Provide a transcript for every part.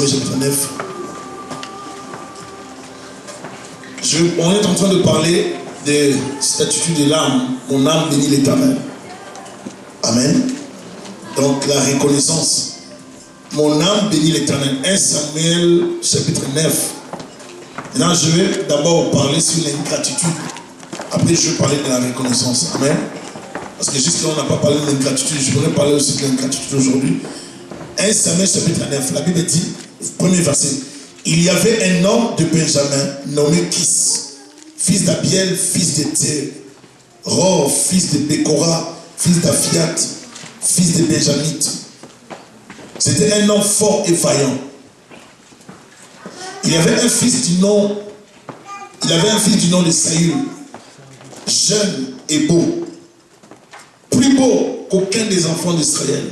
Samuel chapitre 9. On est en train de parler des statuts de l'âme. Mon âme bénit l'Éternel. Amen. Donc la reconnaissance. Mon âme bénit l'Éternel. 1 Samuel chapitre 9. Maintenant je vais d'abord parler sur l'ingratitude. Après je vais parler de la reconnaissance. Amen. Parce que jusqu'à là on n'a pas parlé de l'ingratitude. Je voudrais parler aussi de l'ingratitude aujourd'hui. 1 Samuel chapitre 9. La Bible dit, premier verset. Il y avait un homme de Benjamin nommé Kis, fils d'Abiel, fils de Thér, Ror, fils de Bécora, fils d'Aphiat, fils de Benjamite. C'était un homme fort et vaillant. Il avait un fils du nom de Saül, jeune et beau, plus beau qu'aucun des enfants d'Israël,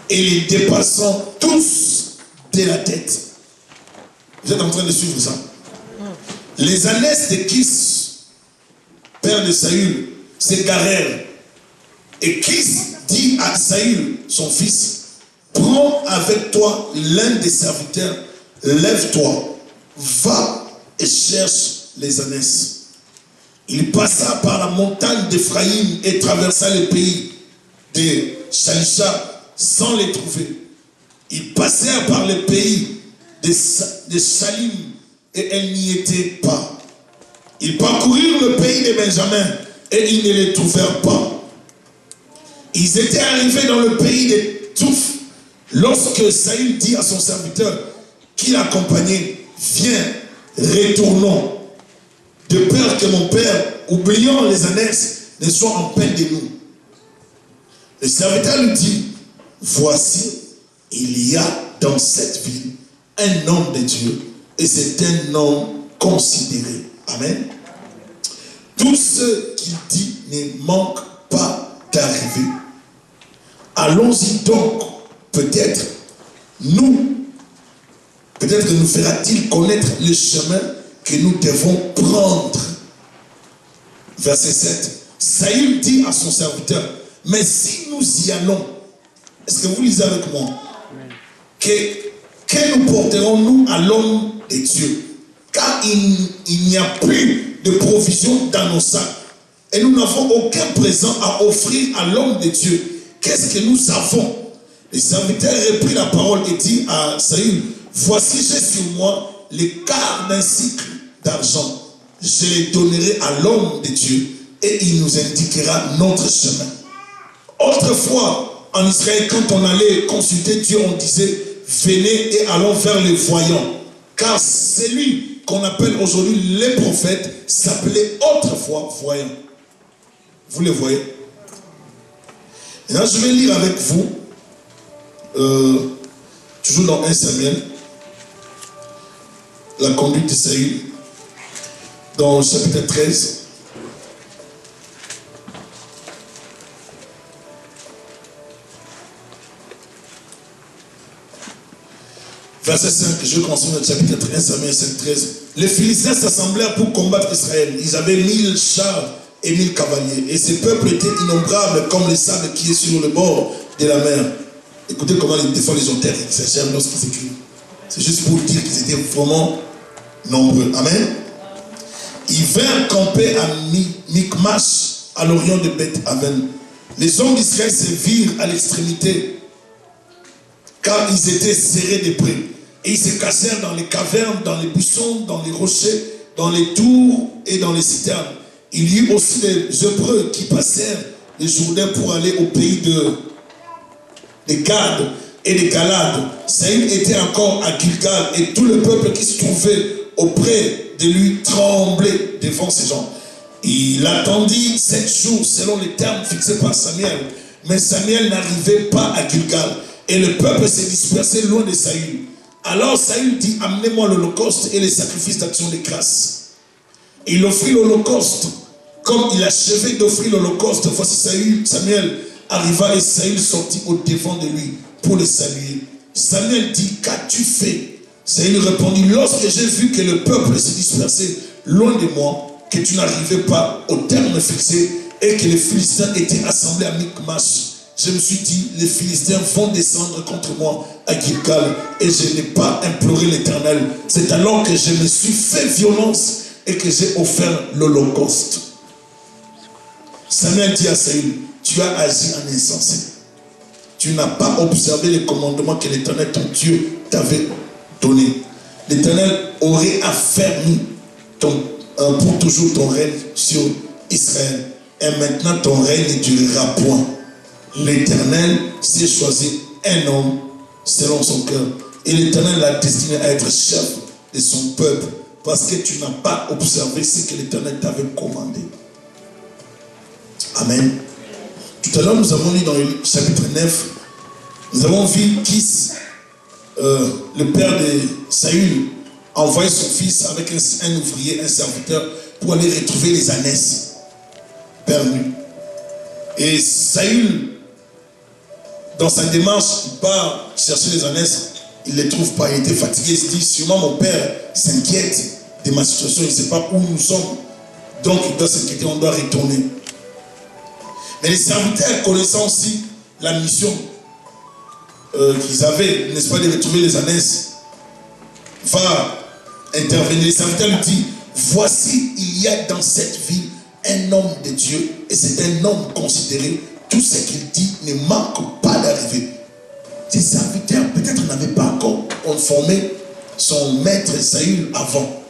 et les dépassant tous de la tête. Vous êtes en train de suivre ça? Les ânesses de Kis, père de Saül, s'égarèrent. Et Kis dit à Saül, son fils, prends avec toi l'un des serviteurs, lève-toi, va et cherche les ânesses. Il passa par la montagne d'Éphraïm et traversa le pays de Shalisha sans les trouver. Il passèrent par le pays de Shalim et elles n'y étaient pas. Ils parcoururent le pays de Benjamin et ils ne les trouvèrent pas. Ils étaient arrivés dans le pays de Touf lorsque Saül dit à son serviteur qui l'accompagnait, viens, retournons, de peur que mon père, oubliant les ânesses, ne soit en peine de nous. Le serviteur lui dit, voici, il y a dans cette ville un homme de Dieu, et c'est un homme considéré. Amen. Tout ce qu'il dit ne manque pas d'arriver. Allons-y donc, peut-être nous fera-t-il connaître le chemin que nous devons prendre. Verset 7. Saül dit à son serviteur, mais si nous y allons, est-ce que vous lisez avec moi? Que nous porterons-nous à l'homme de Dieu? Car il n'y a plus de provision dans nos sacs. Et nous n'avons aucun présent à offrir à l'homme de Dieu. Qu'est-ce que nous avons? Le serviteur reprit la parole et dit à Saül, voici j'ai sur moi le quart d'un cycle d'argent. Je les donnerai à l'homme de Dieu et il nous indiquera notre chemin. Autrefois, en Israël, quand on allait consulter Dieu, on disait, venez et allons vers les voyants. Car celui qu'on appelle aujourd'hui les prophètes s'appelait autrefois voyant. Vous les voyez? Et là, je vais lire avec vous, toujours dans 1 Samuel, la conduite de Saül, dans le chapitre 13. Verset 5, je continue le chapitre 1 Samuel 5, 13. Les Philistins s'assemblèrent pour combattre Israël. Ils avaient 1000 chars et 1000 cavaliers. Et ces peuples étaient innombrables comme le sable qui est sur le bord de la mer. Écoutez comment des fois les auteurs exagèrent lorsqu'ils écrivent. C'est juste pour dire qu'ils étaient vraiment nombreux. Amen. Ils vinrent camper à Michmash, à l'orient de Beth-Aven. Les hommes d'Israël se virent à l'extrémité, car ils étaient serrés de près. Et ils se cachèrent dans les cavernes, dans les buissons, dans les rochers, dans les tours et dans les citernes. Il y eut aussi des Hébreux qui passèrent les Jourdains pour aller au pays de Gad et de Galade. Saül était encore à Gilgal et tout le peuple qui se trouvait auprès de lui tremblait devant ces gens. Il attendit 7 jours selon les termes fixés par Samuel. Mais Samuel n'arrivait pas à Gilgal et le peuple s'est dispersé loin de Saül. Alors Saül dit, amenez-moi l'holocauste et les sacrifices d'action de grâce. Il offrit l'holocauste. Comme il achevait d'offrir l'holocauste, voici Samuel arriva et Saül sortit au devant de lui pour le saluer. Samuel dit, qu'as-tu fait? Saül répondit, lorsque j'ai vu que le peuple se dispersait loin de moi, que tu n'arrivais pas au terme fixé et que les Philistins étaient assemblés à Michmash, je me suis dit, les Philistins vont descendre contre moi à Gilgal et je n'ai pas imploré l'Éternel. C'est alors que je me suis fait violence et que j'ai offert l'holocauste. Samuel dit à Saül, tu as agi en insensé. Tu n'as pas observé les commandements que l'Éternel, ton Dieu, t'avait donnés. L'Éternel aurait affermi pour toujours ton règne sur Israël. Et maintenant ton règne ne durera point. L'Éternel s'est choisi un homme selon son cœur. Et l'Éternel l'a destiné à être chef de son peuple. Parce que tu n'as pas observé ce que l'Éternel t'avait commandé. Amen. Tout à l'heure, nous avons lu dans le chapitre 9, nous avons vu Kis, le père de Saül, a envoyé son fils avec un ouvrier, un serviteur, pour aller retrouver les ânesses perdues. Et Saül, dans sa démarche, il part chercher les ânesses, il ne les trouve pas, il était fatigué, il se dit, sûrement mon père s'inquiète de ma situation, il ne sait pas où nous sommes, donc il doit s'inquiéter, on doit retourner. Mais les serviteurs, connaissant aussi la mission qu'ils avaient, n'est-ce pas, de retrouver les ânesses, va intervenir. Les serviteurs lui disent, voici, il y a dans cette ville un homme de Dieu, et c'est un homme considéré, tout ce qu'il dit ne manque pas d'arriver. Ces serviteurs, peut-être n'avaient pas encore informé son maître Saül avant.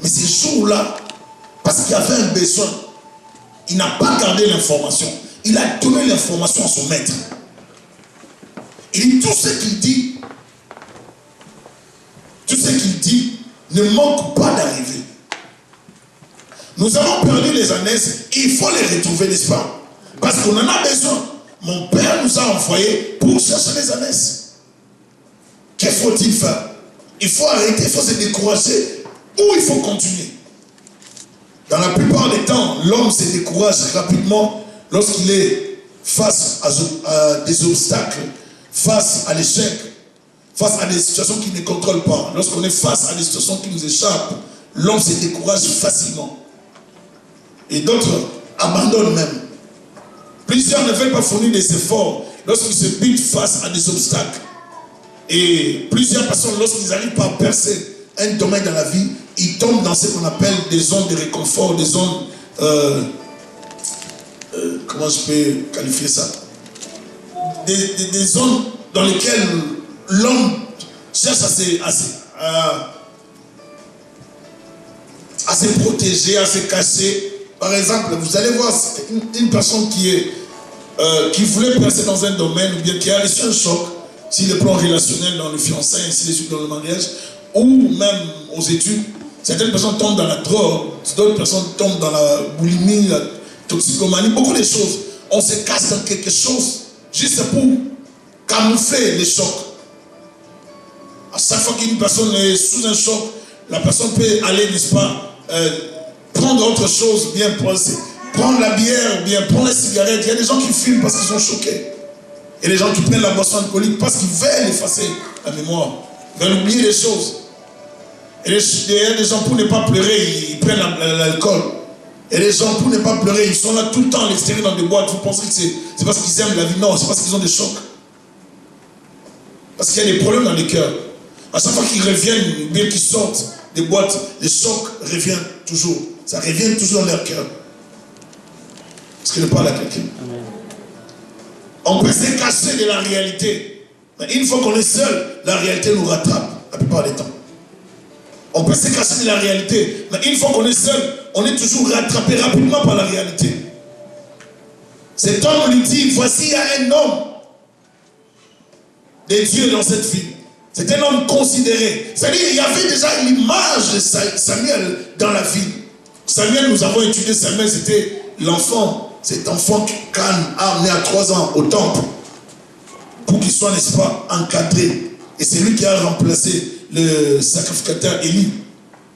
Mais ce jour-là, parce qu'il avait un besoin, il n'a pas gardé l'information. Il a donné l'information à son maître. Il dit tout ce qu'il dit ne manque pas d'arriver. Nous avons perdu les ânesses, il faut les retrouver, n'est-ce pas? Parce qu'on en a besoin. Mon père nous a envoyés pour chercher les ânesses. Que faut-il faire? Il faut arrêter, il faut se décourager ou il faut continuer. Dans la plupart des temps, l'homme se décourage rapidement lorsqu'il est face à des obstacles, face à l'échec, face à des situations qu'il ne contrôle pas. Lorsqu'on est face à des situations qui nous échappent, l'homme se décourage facilement. Et d'autres abandonnent même. Plusieurs ne veulent pas fournir des efforts lorsqu'ils se butent face à des obstacles. Et plusieurs personnes, lorsqu'ils n'arrivent pas à percer un domaine dans la vie, ils tombent dans ce qu'on appelle des zones de réconfort, des zones... comment je peux qualifier ça? Des zones dans lesquelles l'homme cherche à se protéger, à se cacher. Par exemple, vous allez voir une personne qui voulait percer dans un domaine, ou bien qui a reçu un choc, sur le plan relationnel, dans le fiançailles, ainsi de suite, dans le mariage, ou même aux études. Certaines personnes tombent dans la drogue, d'autres personnes tombent dans la boulimie, la toxicomanie, beaucoup de choses. On se casse dans quelque chose juste pour camoufler les chocs. À chaque fois qu'une personne est sous un choc, la personne peut aller, n'est-ce pas, prendre autre chose, bien prendre la bière, bien prendre la cigarette. Il y a des gens qui fument parce qu'ils sont choqués. Et les gens qui prennent la boisson alcoolique parce qu'ils veulent effacer la mémoire, ils veulent oublier les choses. Et il y a des gens, pour ne pas pleurer, ils prennent l'alcool. Et les gens, pour ne pas pleurer, ils sont là tout le temps à l'extérieur dans des boîtes. Vous pensez que c'est parce qu'ils aiment la vie? Non, c'est parce qu'ils ont des chocs. Parce qu'il y a des problèmes dans les cœurs. À chaque fois qu'ils reviennent, bien qu'ils sortent des boîtes, les chocs reviennent toujours. Ça revient toujours dans leur cœur. Est-ce que je parle à quelqu'un? On peut se cacher de la réalité. Mais une fois qu'on est seul, la réalité nous rattrape la plupart des temps. On peut se cacher de la réalité. Mais une fois qu'on est seul, on est toujours rattrapé rapidement par la réalité. Cet homme lui dit, voici il y a un homme de Dieu dans cette ville. C'est un homme considéré. C'est-à-dire il y avait déjà l'image de Samuel dans la ville. Samuel, nous avons étudié Samuel, c'était l'enfant. Cet enfant qu'Anne a amené à 3 ans au temple pour qu'il soit, n'est-ce pas, encadré. Et c'est lui qui a remplacé le sacrificateur Élie,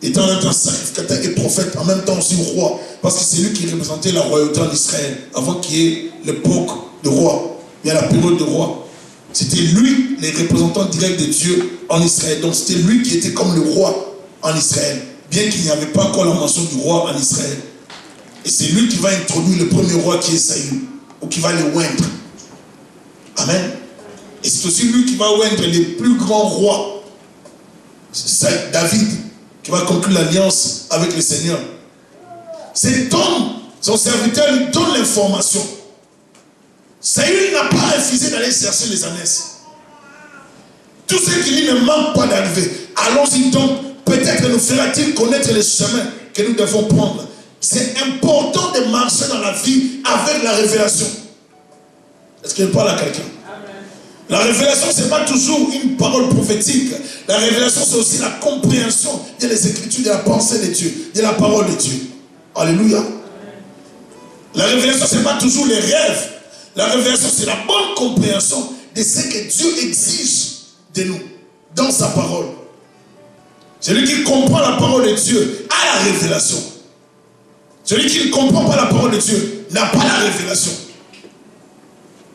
étant en même temps sacrificateur et prophète, en même temps aussi roi, parce que c'est lui qui représentait la royauté en Israël, avant qu'il y ait l'époque de roi, il y a la période de roi. C'était lui, les représentants directs de Dieu en Israël. Donc c'était lui qui était comme le roi en Israël, bien qu'il n'y avait pas encore la mention du roi en Israël. Et c'est lui qui va introduire le premier roi qui est Saül, ou qui va le oindre. Amen. Et c'est aussi lui qui va oindre les plus grands rois. C'est David qui va conclure l'alliance avec le Seigneur. Cet homme, son serviteur, lui donne l'information. Saül n'a pas refusé d'aller chercher les ânesses. Tout ce qui lui ne manque pas d'arriver. Allons-y donc. Peut-être nous fera-t-il connaître les chemins que nous devons prendre. C'est important de marcher dans la vie avec la révélation. Est-ce qu'il parle à quelqu'un? La révélation, ce n'est pas toujours une parole prophétique. La révélation, c'est aussi la compréhension de les Écritures, de la pensée de Dieu, de la parole de Dieu. Alléluia. La révélation, ce n'est pas toujours les rêves. La révélation, c'est la bonne compréhension de ce que Dieu exige de nous, dans sa parole. Celui qui comprend la parole de Dieu a la révélation. Celui qui ne comprend pas la parole de Dieu n'a pas la révélation.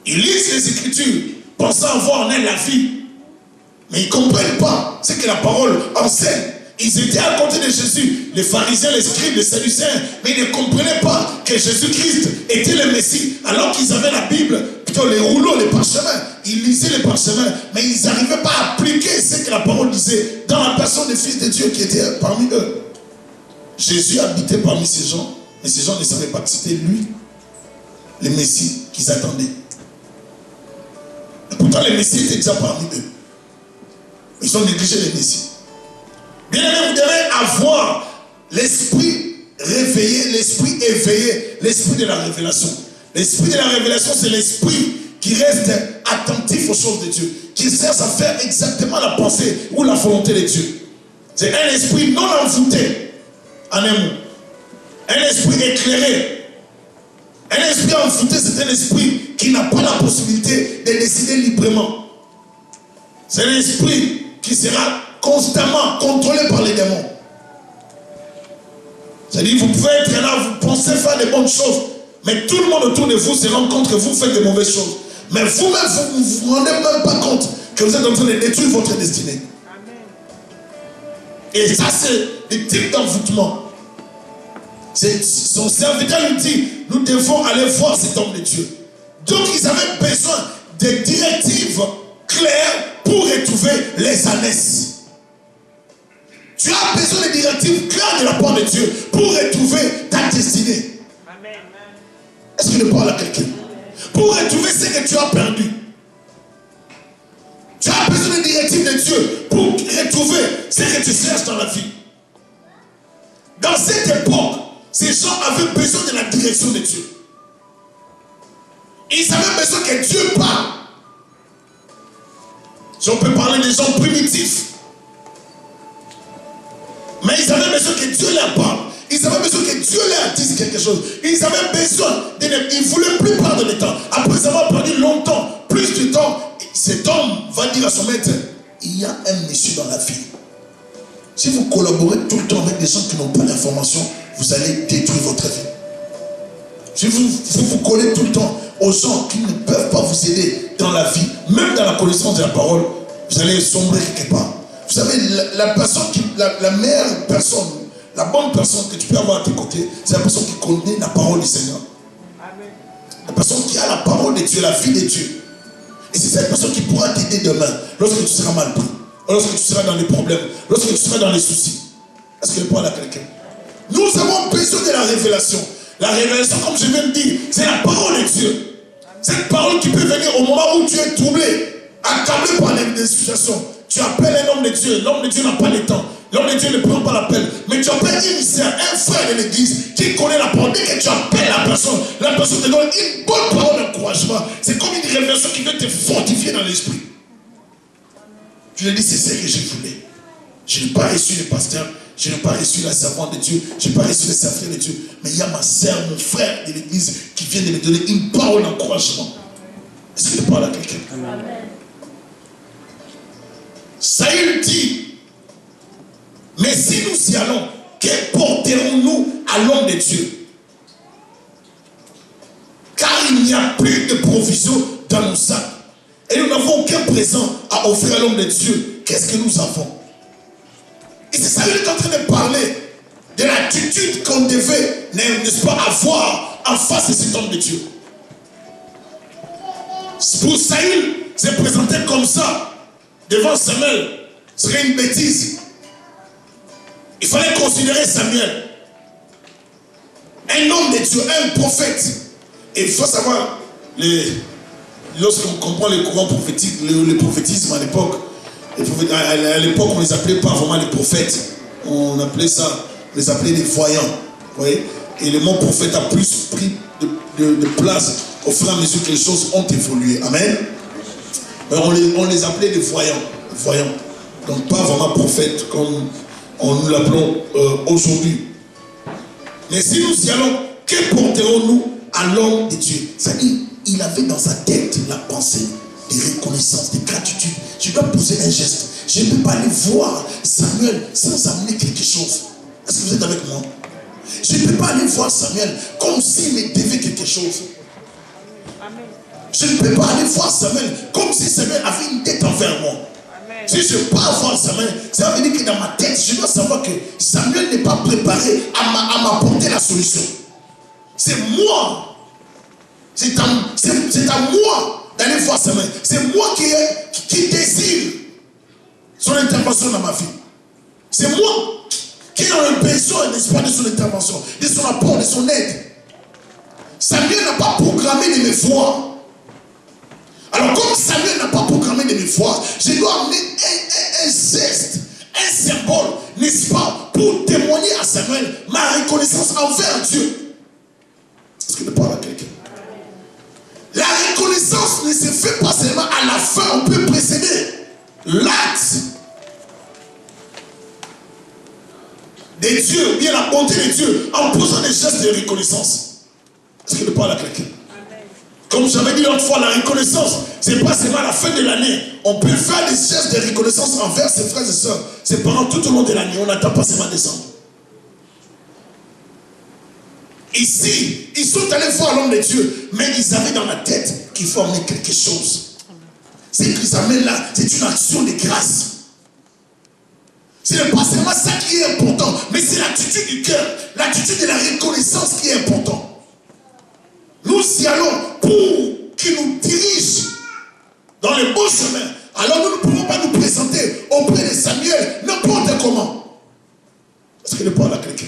Ils lisent les Écritures, pensant avoir en elle la vie. Mais ils ne comprennent pas ce que la parole enseigne. Ils étaient à côté de Jésus, les pharisiens, les scribes, les sadducéens, mais ils ne comprenaient pas que Jésus-Christ était le Messie, alors qu'ils avaient la Bible, plutôt les rouleaux, les parchemins. Ils lisaient les parchemins, mais ils n'arrivaient pas à appliquer ce que la parole disait dans la personne des fils de Dieu qui était parmi eux. Jésus habitait parmi ces gens, mais ces gens ne savaient pas que c'était lui, le Messie qu'ils attendaient. Et pourtant, le Messie était déjà parmi eux. Ils ont négligé le Messie. Bien aimé, vous devez avoir l'esprit réveillé, l'esprit éveillé, l'esprit de la révélation. L'esprit de la révélation, c'est l'esprit qui reste attentif aux choses de Dieu, qui cherche à faire exactement la pensée ou la volonté de Dieu. C'est un esprit non envoûté, en un mot. Un esprit éclairé. Un esprit envoûté, c'est un esprit qui n'a pas la possibilité de décider librement. C'est un esprit qui sera constamment contrôlé par les démons. C'est-à-dire, vous pouvez être là, vous pensez faire des bonnes choses, mais tout le monde autour de vous se rend compte que vous faites de mauvaises choses. Mais vous-même, vous ne vous rendez même pas compte que vous êtes en train de détruire votre destinée. Et ça, c'est le type d'envoûtement. Son serviteur lui dit, nous devons aller voir cet homme de Dieu. Donc, ils avaient besoin de directives claires pour retrouver les ânesses. Tu as besoin de directives claires de la part de Dieu pour retrouver ta destinée. Est-ce que je parle à quelqu'un? Pour retrouver ce que tu as perdu. Tu as besoin de directives de Dieu pour retrouver ce que tu cherches dans la vie. Dans cette époque, ces gens avaient besoin de la direction de Dieu. Ils avaient besoin que Dieu parle. Si on peut parler des gens primitifs. Mais ils avaient besoin que Dieu leur parle. Ils avaient besoin que Dieu leur dise quelque chose. Ils avaient besoin ils ne voulaient plus perdre le temps. Après avoir perdu longtemps, plus de temps, cet homme va dire à son maître, il y a un monsieur dans la vie. Si vous collaborez tout le temps avec des gens qui n'ont pas d'information, vous allez détruire votre vie. Si vous collez tout le temps aux gens qui ne peuvent pas vous aider dans la vie, même dans la connaissance de la parole, vous allez sombrer quelque part. Vous savez, la meilleure personne, la bonne personne que tu peux avoir à tes côtés, c'est la personne qui connaît la parole du Seigneur. La personne qui a la parole de Dieu, la vie de Dieu. Et c'est cette personne qui pourra t'aider demain, lorsque tu seras mal pris, lorsque tu seras dans les problèmes, lorsque tu seras dans les soucis. Est-ce que je parle à quelqu'un? Nous avons besoin de la révélation. La révélation, comme je viens de dire, c'est la parole de Dieu. Cette parole qui peut venir au moment où tu es troublé, accablé par des situations. Tu appelles un homme de Dieu. L'homme de Dieu n'a pas le temps. L'homme de Dieu ne prend pas l'appel. Mais tu appelles un frère de l'église qui connaît la parole. Dès que tu appelles la personne te donne une bonne parole d'encouragement. C'est comme une révélation qui veut te fortifier dans l'esprit. Tu lui dis, c'est ce que je voulais. Je n'ai pas reçu le pasteur. Je n'ai pas reçu la servante de Dieu. Je n'ai pas reçu le serviteur de Dieu. Mais il y a ma sœur, mon frère de l'église qui vient de me donner une parole d'encouragement. Est-ce que je parle à quelqu'un? Amen. Saül dit, mais si nous y allons, que porterons-nous à l'homme de Dieu? Car il n'y a plus de provision dans nos sacs. Et nous n'avons aucun présent à offrir à l'homme de Dieu. Qu'est-ce que nous avons? Et c'est Saül qui est en train de parler de l'attitude qu'on devait, n'est-ce pas, avoir en face de cet homme de Dieu. Pour Saül, se présenter comme ça, devant Samuel, serait une bêtise. Il fallait considérer Samuel un homme de Dieu, un prophète. Et il faut savoir, lorsqu'on comprend les courants prophétiques, le prophétisme à l'époque, à l'époque on les appelait pas vraiment les prophètes. On appelait ça, on les appelait des voyants. Vous voyez? Et le mot prophète a plus pris de place au fur et à mesure que les choses ont évolué. Amen. On les appelait des voyants. Donc pas vraiment prophètes comme nous l'appelons aujourd'hui. Mais si nous y allons, que porterons-nous à l'homme de Dieu? C'est-à-dire, il avait dans sa tête la pensée de reconnaissance, de gratitude. Je dois poser un geste. Je ne peux pas aller voir Samuel sans amener quelque chose. Est-ce que vous êtes avec moi? Je ne peux pas aller voir Samuel comme s'il me devait quelque chose. Amen. Je ne peux pas aller voir Samuel comme si Samuel avait une dette envers moi. Amen. Si je pars voir Samuel, ça veut dire que dans ma tête, je dois savoir que Samuel n'est pas préparé à m'apporter la solution. C'est moi. C'est à moi d'aller voir Samuel. C'est moi qui désire son intervention dans ma vie. C'est moi qui est dans le besoin, n'est-ce pas, de son intervention, de son apport, de son aide. Samuel n'a pas programmé de me voir. Alors comme Samuel n'a pas programmé de me voir, je dois amener un geste, un symbole, n'est-ce pas, pour témoigner à Samuel ma reconnaissance envers Dieu. Est-ce que je parle à quelqu'un? La reconnaissance ne se fait pas seulement à la fin, on peut précéder l'acte de Dieu, bien la bonté de Dieu, en posant des gestes de reconnaissance. Est-ce que je parle à quelqu'un? Comme j'avais dit l'autre fois, la reconnaissance, c'est pas seulement à la fin de l'année. On peut faire des gestes de reconnaissance envers ses frères et sœurs, ses parents tout au long de l'année. On n'attend pas seulement décembre. Ici, ils sont allés voir l'homme de Dieu, mais ils avaient dans la tête qu'il faut amener quelque chose. Ce qu'ils amènent là, c'est une action de grâce. Ce n'est pas seulement ça qui est important, mais c'est l'attitude du cœur, l'attitude de la reconnaissance qui est importante. Nous y allons pour qu'il nous dirige dans le bon chemin. Alors nous ne pouvons pas nous présenter auprès de Samuel n'importe comment. Est-ce que je parle à quelqu'un?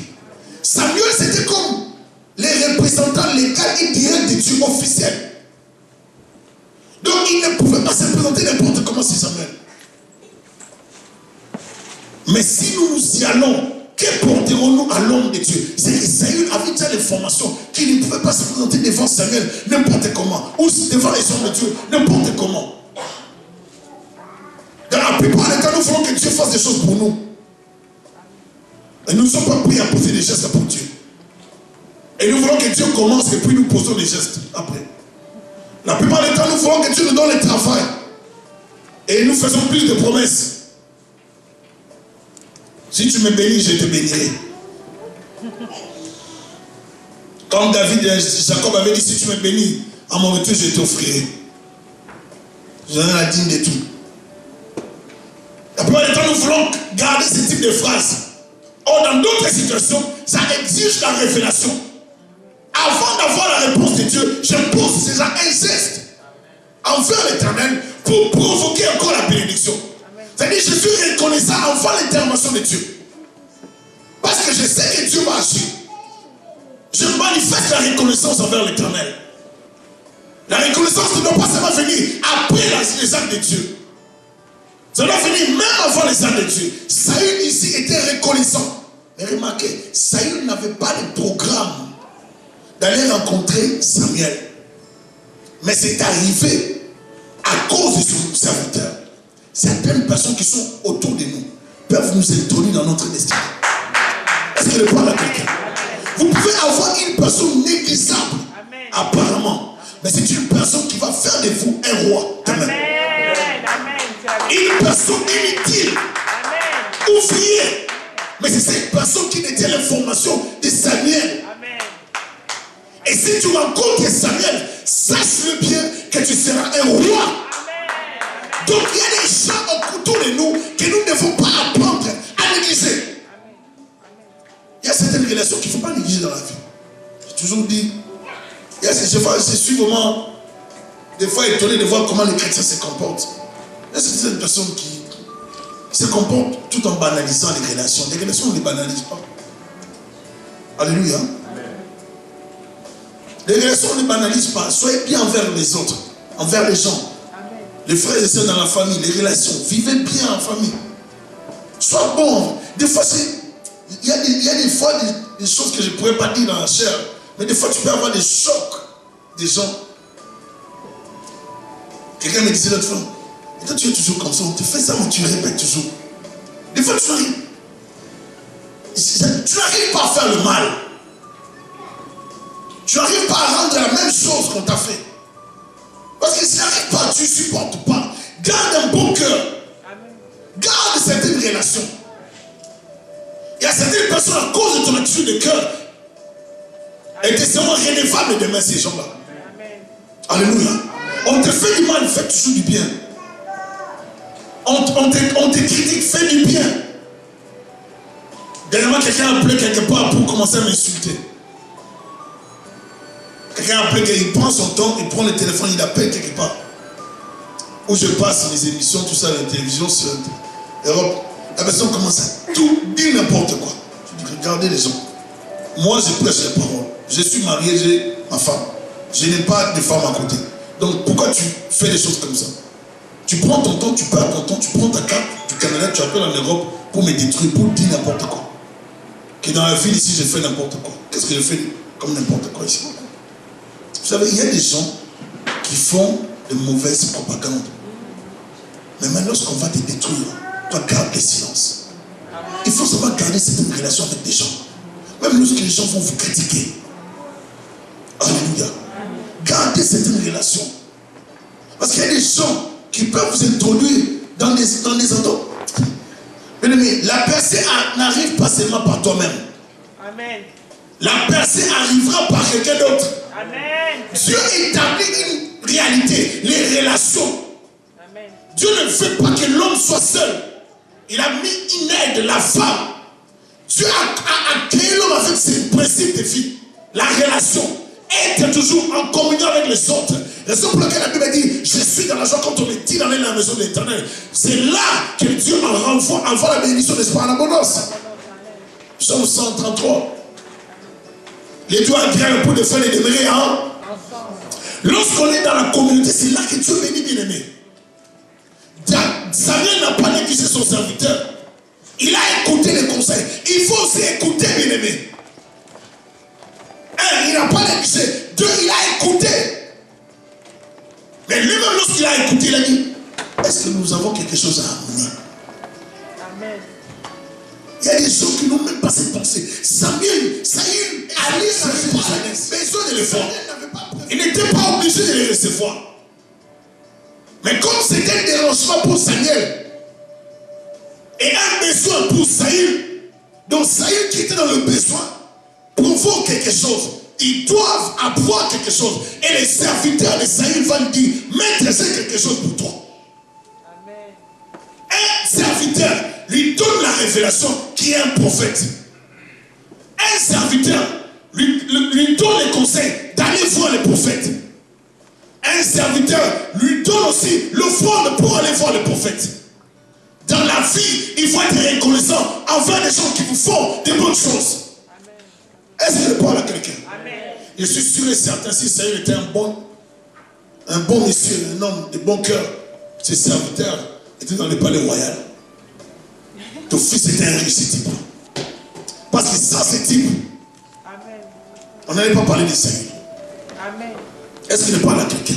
Samuel, c'était comme les représentants légaux et directs de Dieu officiels. Donc il ne pouvait pas se présenter n'importe comment sur Samuel. Mais si nous nous y allons, que porterons-nous à l'homme de Dieu? C'est que Saül avait déjà l'information qu'il ne pouvait pas se présenter devant Samuel n'importe comment, ou devant les hommes de Dieu n'importe comment. Dans la plupart des cas, nous voulons que Dieu fasse des choses pour nous. Et nous ne sommes pas pris à poser des gestes pour Dieu. Et nous voulons que Dieu commence et puis nous posons des gestes après. La plupart des cas, nous voulons que Dieu nous donne le travail. Et nous faisons plus de promesses. Si tu me bénis, je te bénirai. Comme Jacob avait dit, si tu me bénis, à mon retour, je t'offrirai. J'en ai la digne de tout. La plupart du temps, nous voulons garder ce type de phrase. Or, dans d'autres situations, ça exige la révélation. Avant d'avoir la réponse de Dieu, je pose déjà un geste envers l'Éternel pour provoquer encore la bénédiction. C'est-à-dire, je suis reconnaissant envers l'intervention de Dieu. Parce que je sais que Dieu va agir. Je manifeste la reconnaissance envers l'Éternel. La reconnaissance ne doit pas seulement venir après les actes de Dieu. Ça doit venir même avant les actes de Dieu. Saül ici était reconnaissant. Mais remarquez, Saül n'avait pas de programme d'aller rencontrer Samuel. Mais c'est arrivé à cause de son serviteur. Certaines personnes qui sont autour de nous peuvent nous introduire dans notre destin. Est-ce que je parle à quelqu'un? Vous pouvez avoir une personne négligeable, apparemment, mais c'est une personne qui va faire de vous un roi. Amen. Une personne inutile, ouvrier, mais c'est cette personne qui détient l'information de Samuel. Et si tu rencontres Samuel, sache-le bien que tu seras un roi. Donc il y a des gens autour de nous que nous ne devons pas apprendre à négliger. Il y a certaines relations qu'il ne faut pas négliger dans la vie. J'ai toujours dit, je suis vraiment des fois étonné de voir comment les chrétiens se comportent. Est-ce que c'est une personne qui se comporte tout en banalisant les relations? Les relations, on ne les banalise pas. Alléluia. Les relations, on ne les banalise pas. Soyez bien envers les autres, envers les gens. Les frères et sœurs dans la famille, les relations. Vivez bien en famille. Sois bon. Des fois, il y a des fois des choses que je ne pourrais pas dire dans la chair. Mais des fois, tu peux avoir des chocs des gens. Quelqu'un me disait l'autre fois, et toi tu es toujours comme ça, on te fait ça, mais tu répètes toujours. Des fois, tu n'arrives pas à faire le mal. Tu n'arrives pas à rendre la même chose qu'on t'a fait. Parce que si tu n'arrives pas, tu ne supportes pas. Garde un bon cœur. Garde certaines relations. Il y a certaines personnes, à cause de ton attitude de cœur, et tu seront redevables demain, ces gens-là. Alléluia. On te fait du mal, fais toujours du bien. On te critique, fais du bien. Dernièrement, quelqu'un a appelé quelque part pour commencer à m'insulter. Quelqu'un a appelé, il prend son temps, il prend le téléphone, il appelle quelque part. Où je passe les émissions, tout ça, la télévision, sur Europe. La personne commence à tout dire n'importe quoi. Je dis, regardez les gens. Moi, je prêche les paroles. Je suis marié, j'ai ma femme. Je n'ai pas de femme à côté. Donc, pourquoi tu fais des choses comme ça? Tu prends ton temps, tu perds ton temps, tu prends ta carte du Canada, tu appelles en Europe pour me détruire, pour dire n'importe quoi. Que dans la ville ici, je fais n'importe quoi. Qu'est-ce que je fais comme n'importe quoi ici? Vous savez, il y a des gens qui font de mauvaises propagandes. Mais maintenant, lorsqu'on va te détruire, toi, garde le silence. Il faut savoir garder cette relation avec des gens. Même lorsque les gens vont vous critiquer. Alléluia. Gardez certaines relations. Parce qu'il y a des gens qui peuvent vous introduire dans des endroits. Bien aimé, la percée n'arrive pas seulement par toi-même. Amen. La percée arrivera par quelqu'un d'autre. Amen. Dieu établit une réalité, les relations. Amen. Dieu ne veut pas que l'homme soit seul. Il a mis une aide, la femme. Dieu a créé l'homme avec ses principes de vie. La relation. Être toujours en communion avec les autres. Raison pour laquelle la Bible dit, je suis dans la joie quand on est dit dans la maison de l'Éternel. C'est là que Dieu envoie la bénédiction, n'est-ce pas, en abondance. Psaume 133. Les deux agréables pour de faire les demeurer ensemble. Lorsqu'on est dans la communauté, c'est là que Dieu bénit, bien aimé. Samuel n'a pas négligé son serviteur. Il a écouté les conseils. Il faut aussi écouter, bien aimé. Un, il n'a pas négligé. Deux, il a écouté. Mais lui-même, lorsqu'il a écouté, il a dit, est-ce que nous avons quelque chose à amener? Amen. Il y a des gens qui n'ont même pas cette pensée. Samuel, Ali n'avait pas besoin de le faire. Il n'était pas obligé de les recevoir. Mais comme c'était un dérangement pour Samuel et un besoin pour Saül, donc Saül qui était dans le besoin provoque quelque chose. Ils doivent avoir quelque chose. Et les serviteurs de Saül vont dire, maître, c'est quelque chose pour toi. Amen. Un serviteur lui donne la révélation qui est un prophète. Un serviteur lui donne les conseils d'aller voir les prophètes. Un serviteur lui donne aussi l'offrande pour aller voir les prophètes. Dans la vie, il faut être reconnaissant envers les gens qui vous font des bonnes choses. Est-ce que je parle à quelqu'un? Je suis sûr et certain, si Saül était un bon monsieur, un homme de bon cœur, ses serviteurs étaient dans le palais royal. Ton fils était un riche type. Parce que sans ce type, on n'allait pas parler de Saül. Est-ce que je parle à quelqu'un?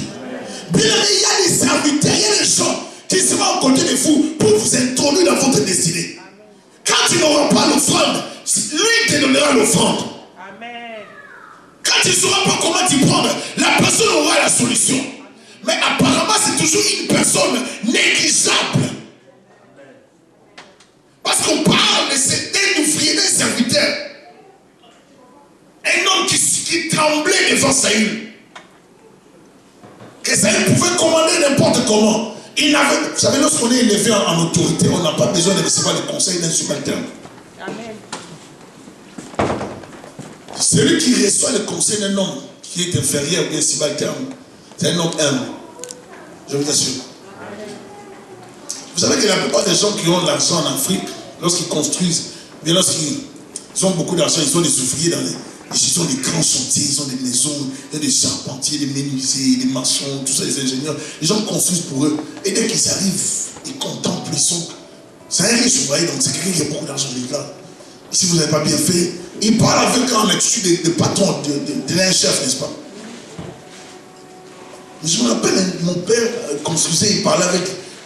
Bien aimé, il y a des serviteurs, il y a des gens qui seront à côté de vous pour vous introduire dans votre destinée. Quand tu n'auras pas l'offrande, lui te donnera l'offrande. Quand tu ne sauras pas comment t'y prendre, la personne aura la solution. Mais apparemment, c'est toujours une personne négligeable. Parce qu'on parle de cet ouvrier, d'un serviteur. Un homme qui tremblait devant Saül. Que Saül pouvait commander n'importe comment. Vous savez, lorsqu'on est élevé en autorité, on n'a pas besoin de recevoir les conseils d'un subalterne. Amen. Celui qui reçoit le conseil d'un homme qui est inférieur ou bien subalterne, c'est un homme humble. Je vous assure. Vous savez que la plupart des gens qui ont de l'argent en Afrique, lorsqu'ils construisent, bien lorsqu'ils ont beaucoup d'argent, ils ont des ouvriers dans ils ont des grands chantiers, ils ont des maisons, il y a des charpentiers, des menuisiers, des maçons, tout ça, les ingénieurs. Les gens construisent pour eux. Et dès qu'ils arrivent, ils contemplent, ils sont. C'est un riche, vous voyez, donc c'est quelqu'un qui a beaucoup d'argent là. Et si vous n'avez pas bien fait, il parle avec un attitude de patron, de l'un chef, n'est-ce pas? Je me rappelle, mon père construisait, il parlait avec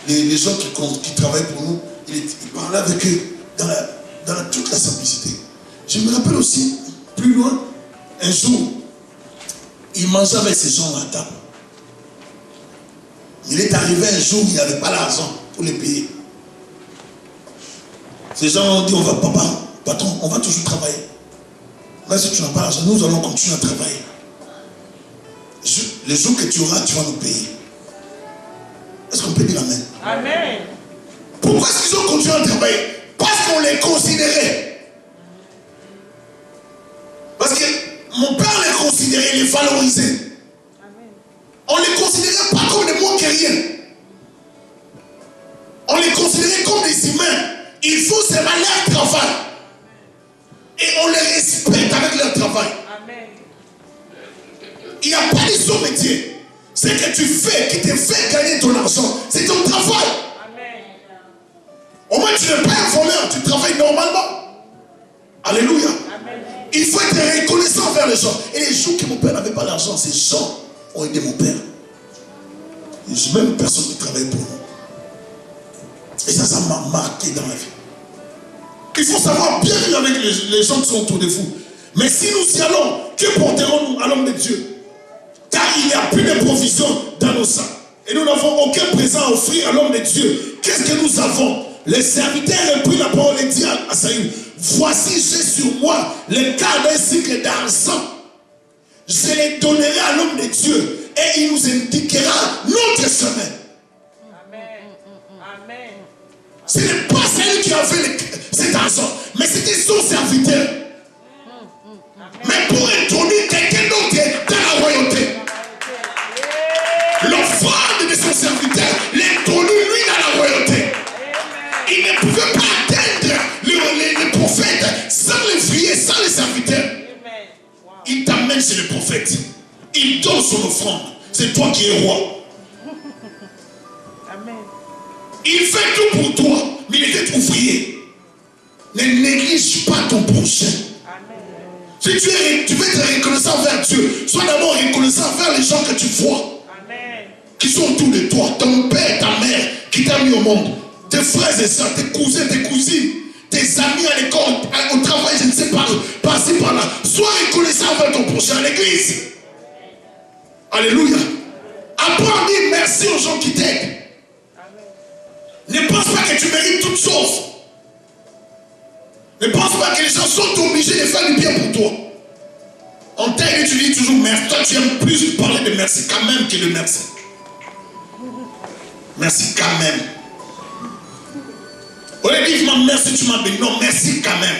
les gens qui travaillent pour nous, il parlait avec eux dans toute la simplicité. Je me rappelle aussi, plus loin, un jour, il mangeait avec ces gens à table. Il est arrivé un jour, il n'y avait pas l'argent pour les payer. Ces gens ont dit, on va, papa, patron, on va toujours travailler. Là, si tu n'as pas l'argent, nous allons continuer à travailler. Le jour que tu auras, tu vas nous payer. Est-ce qu'on peut dire amen? Amen. Pourquoi est-ce qu'ils ont continué à travailler? Parce qu'on les considérait. Parce que mon père les considérait, les valorisait. Amen. On ne les considérait pas comme des moins que rien. On les considérait comme des humains. Il faut seulement leur travail. Et on les respecte avec leur travail. Amen. Il n'y a pas de son métier. Ce que tu fais, qui te fait gagner ton argent, c'est ton travail. Amen. Au moins, tu n'es pas un voleur, tu travailles normalement. Alléluia. Amen. Il faut être reconnaissant envers les gens. Et les jours que mon père n'avait pas d'argent, ces gens ont aidé mon père. Et même personne qui travaille pour nous. Et ça m'a marqué dans la vie. Il faut savoir bien vivre avec les gens qui sont autour de vous. Mais si nous y allons, que porterons-nous à l'homme de Dieu? Car il n'y a plus de provision dans nos sacs. Et nous n'avons aucun présent à offrir à l'homme de Dieu. Qu'est-ce que nous avons? Les serviteurs reprirent la parole et dit à Saül, voici j'ai sur moi le quart d'un cycle d'argent. Je les donnerai à l'homme de Dieu et il nous indiquera notre chemin. Amen. Amen. Ce n'est pas celui qui avait cet argent, mais c'était son serviteur. Mais pour introduire quelqu'un d'autre dans la royauté, l'offrande de son serviteur l'introduit lui dans la royauté. Il ne pouvait pas atteindre les prophètes sans les friers, sans les serviteurs. Il t'amène chez le prophète. Il donne son offrande. C'est toi qui es roi. Amen. Il fait tout pour toi, mais il est ouvrier. Ne néglige pas ton prochain. Si tu veux être reconnaissant envers Dieu, sois d'abord reconnaissant envers les gens que tu vois. Amen. Qui sont autour de toi. Ton père, ta mère, qui t'a mis au monde. Tes frères et soeurs, tes cousins, tes cousines, tes amis à l'école, au travail, je ne sais pas, par-ci, par-là. Sois reconnaissant envers ton prochain à l'église. Alléluia. Apprends à dire merci aux gens qui t'aident. Ne pense pas que tu mérites toutes choses. Ne pense pas que les gens sont obligés de faire du bien pour toi. On t'aide et tu dis toujours merci. Toi, tu aimes plus parler de merci quand même que de merci. Merci quand même. Au lieu de dire merci, tu m'as béni. Non, merci quand même.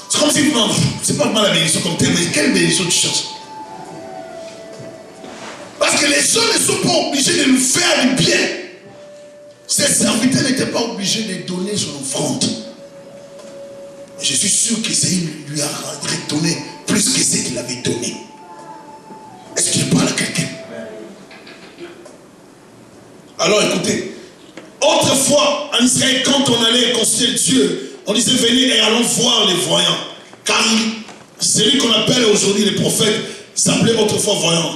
C'est comme si, non, c'est pas mal la bénédiction comme tel, mais quelle bénédiction tu cherches? Parce que les gens ne sont pas obligés de nous faire du bien. Ces serviteurs n'étaient pas obligés de donner son offrande. Je suis sûr qu'Ésaïe lui a retourné plus que ce qu'il avait donné. Est-ce qu'il parle à quelqu'un? Alors écoutez, autrefois en Israël, quand on allait consulter Dieu, on disait venez et allons voir les voyants. Car celui qu'on appelle aujourd'hui les prophètes s'appelait autrefois voyant.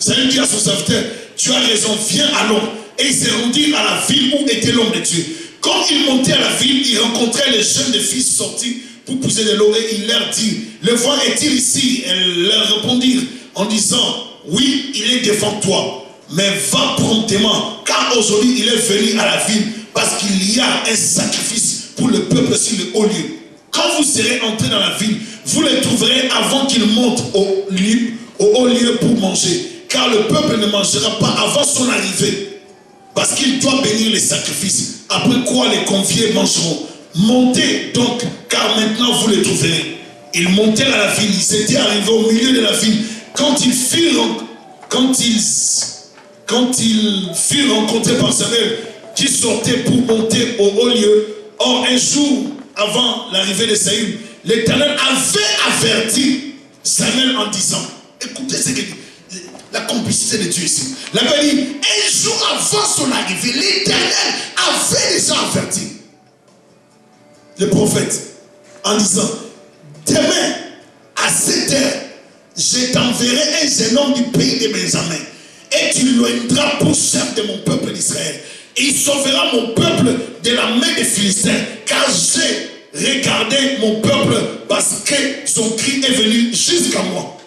C'est lui qui a son serviteur, tu as raison, viens allons. Et il s'est rendu à la ville où était l'homme de Dieu. Quand il montait à la ville, il rencontrait les jeunes filles sortis pour pousser de l'eau et il leur dit, le vent est-il ici? Elles leur répondirent en disant, oui, il est devant toi, mais va promptement, car aujourd'hui il est venu à la ville parce qu'il y a un sacrifice pour le peuple sur le haut lieu. Quand vous serez entrés dans la ville, vous les trouverez avant qu'ils montent au haut lieu pour manger, car le peuple ne mangera pas avant son arrivée. Parce qu'il doit bénir les sacrifices, après quoi les conviés mangeront. Montez donc, car maintenant vous les trouverez. Ils montèrent à la ville, ils étaient arrivés au milieu de la ville. Quand quand ils furent rencontrés par Samuel, qui sortait pour monter au haut lieu. Or, un jour avant l'arrivée de Saül, l'Éternel avait averti Samuel en disant, écoutez ce que dit, la complicité de Dieu ici. La Bible dit, un jour avant son arrivée, l'Éternel avait déjà averti le prophète en disant, demain, à cette heure, je t'enverrai un jeune homme du pays de Benjamin, et tu l'éloigneras pour chef de mon peuple d'Israël. Et il sauvera mon peuple de la main des Philistins, car j'ai regardé mon peuple parce que son cri est venu jusqu'à moi.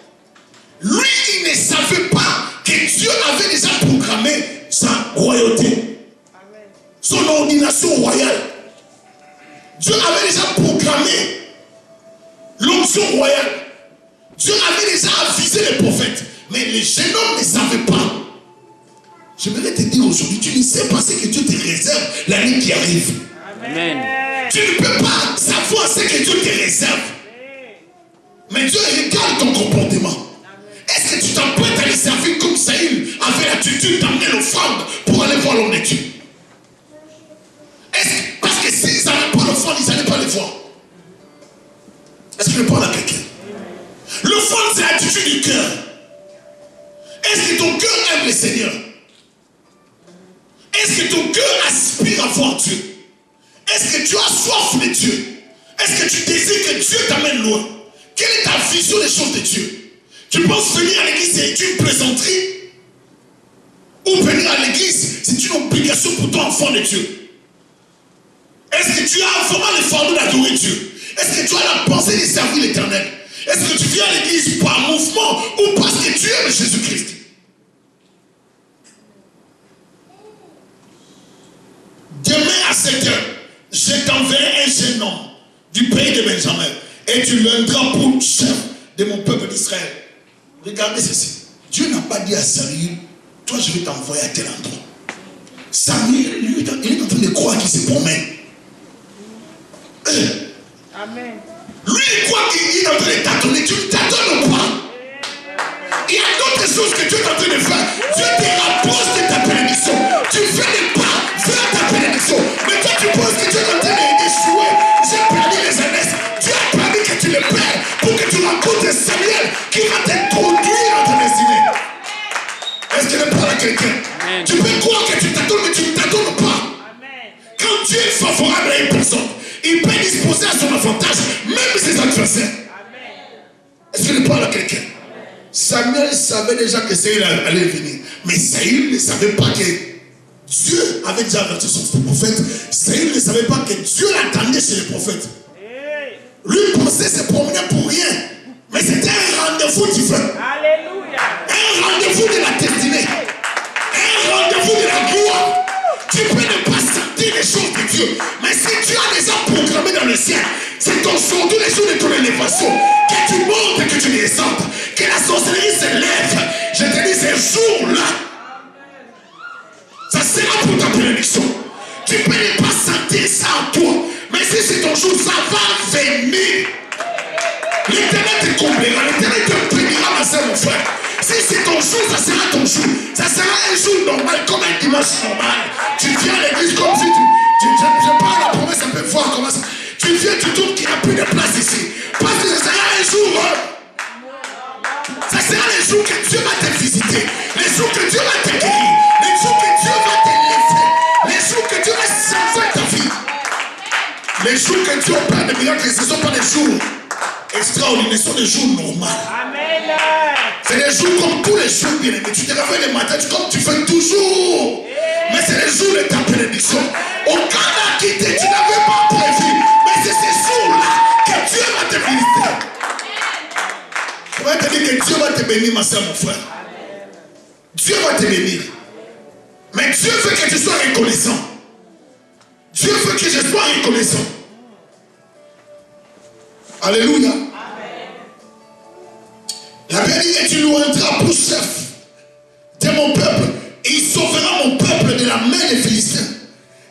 Lui, il ne savait pas que Dieu avait déjà programmé sa royauté, son ordination royale. Dieu avait déjà programmé l'onction royale. Dieu avait déjà avisé les prophètes. Mais les jeunes hommes ne savaient pas. J'aimerais te dire aujourd'hui, tu ne sais pas ce que Dieu te réserve l'année qui arrive. Amen. Tu ne peux pas savoir ce que Dieu te réserve. Mais Dieu regarde ton comportement. Est-ce que tu t'apprêtes à les servir comme Saül avait l'attitude d'amener l'offrande pour aller voir l'homme de Dieu? Parce que s'ils n'avaient pas l'offrande, ils n'allaient pas les voir. Est-ce que je parle à quelqu'un? L'offrande, c'est l'attitude du cœur. Est-ce que ton cœur aime le Seigneur? Est-ce que ton cœur aspire à voir Dieu? Est-ce que tu as soif de Dieu? Est-ce que tu désires que Dieu t'amène loin? Quelle est ta vision des choses de Dieu? Tu penses venir à l'église, c'est une plaisanterie? Ou venir à l'église, c'est une obligation pour toi, enfant de Dieu? Est-ce que tu as vraiment le fardeau d'adorer Dieu? Est-ce que tu as la pensée de servir l'Éternel? Est-ce que tu viens à l'église par mouvement ou parce que tu aimes Jésus-Christ? Demain à 7 heures, je t'enverrai un jeune homme du pays de Benjamin et tu l'aideras pour chef de mon peuple d'Israël. Regardez ceci. Dieu n'a pas dit à Samuel, toi je vais t'envoyer à tel endroit. Samuel, lui, il est en train de croire qu'il se promène. Amen. Lui, il croit qu'il est en train de tâtonner. Tu ne tâtonnes pas. Il y a d'autres choses que Dieu est en train de faire. Dieu te rapproche de ta bénédiction. Tu fais des pas vers ta bénédiction. Mais toi, tu penses que Dieu est en train d'échouer. J'ai perdu les années. Dieu a permis que tu le perds pour que tu rencontres Samuel qui va t'introduire dans ta destinée. Est-ce que je parle à quelqu'un? Tu peux croire que tu t'attends, mais tu ne t'attends pas. Amen. Quand Dieu est favorable à une personne, il peut disposer à son avantage, même ses adversaires. Est-ce que je parle à quelqu'un? Samuel savait déjà que Saül allait venir. Mais Saül ne savait pas que Dieu avait déjà averti son prophète. Saül ne savait pas que Dieu l'attendait chez le prophète. Lui pensait se promener pour rien. Mais c'était un rendez-vous divin. Alléluia. Un rendez-vous de la destinée. Un rendez-vous de la gloire. Tu peux ne pas sentir les choses de Dieu. Mais si Dieu a déjà programmé dans le ciel, c'est ton jour, tous les jours de ton élévation, que tu montes et que tu descendes, que la sorcellerie se lève. Je te dis, ce jour-là, ça sera pour ta bénédiction. Tu peux ne pas sentir ça en toi. Mais si c'est ton jour, ça va venir. L'Éternel te comblera, l'Éternel te bénira, ma soeur, mon frère. Si c'est ton jour, ça sera ton jour. Ça sera un jour normal, comme un dimanche normal. Tu viens à l'église comme si je parle la promesse un peu voir comment ça. Tu viens, tu trouves qu'il n'y a plus de place ici. Parce que ça sera un jour. Ça sera les jours que Dieu va te visiter. Les jours que Dieu va te guérir. Les jours que Dieu va te laisser. Les jours que Dieu va changer ta vie. Les jours que Dieu opère des miracles, ce ne sont pas des jours extraordinaires, ce sont des jours normaux. Amen. C'est des jours comme tous les jours, bien aimé. Tu te réveilles le matin comme tu fais toujours. Mais c'est les jours de ta bénédiction. Aucun n'a quitté, tu n'avais pas prévu. Mais c'est ces jours-là que Dieu va te visiter. Je vais te dire que Dieu va te bénir, ma soeur, mon frère. Dieu va te bénir. Mais Dieu veut que tu sois reconnaissant. Dieu veut que je sois reconnaissant. Alléluia. La Bible dit que tu loueras pour chef de mon peuple. Et il sauvera mon peuple de la main des Philistins.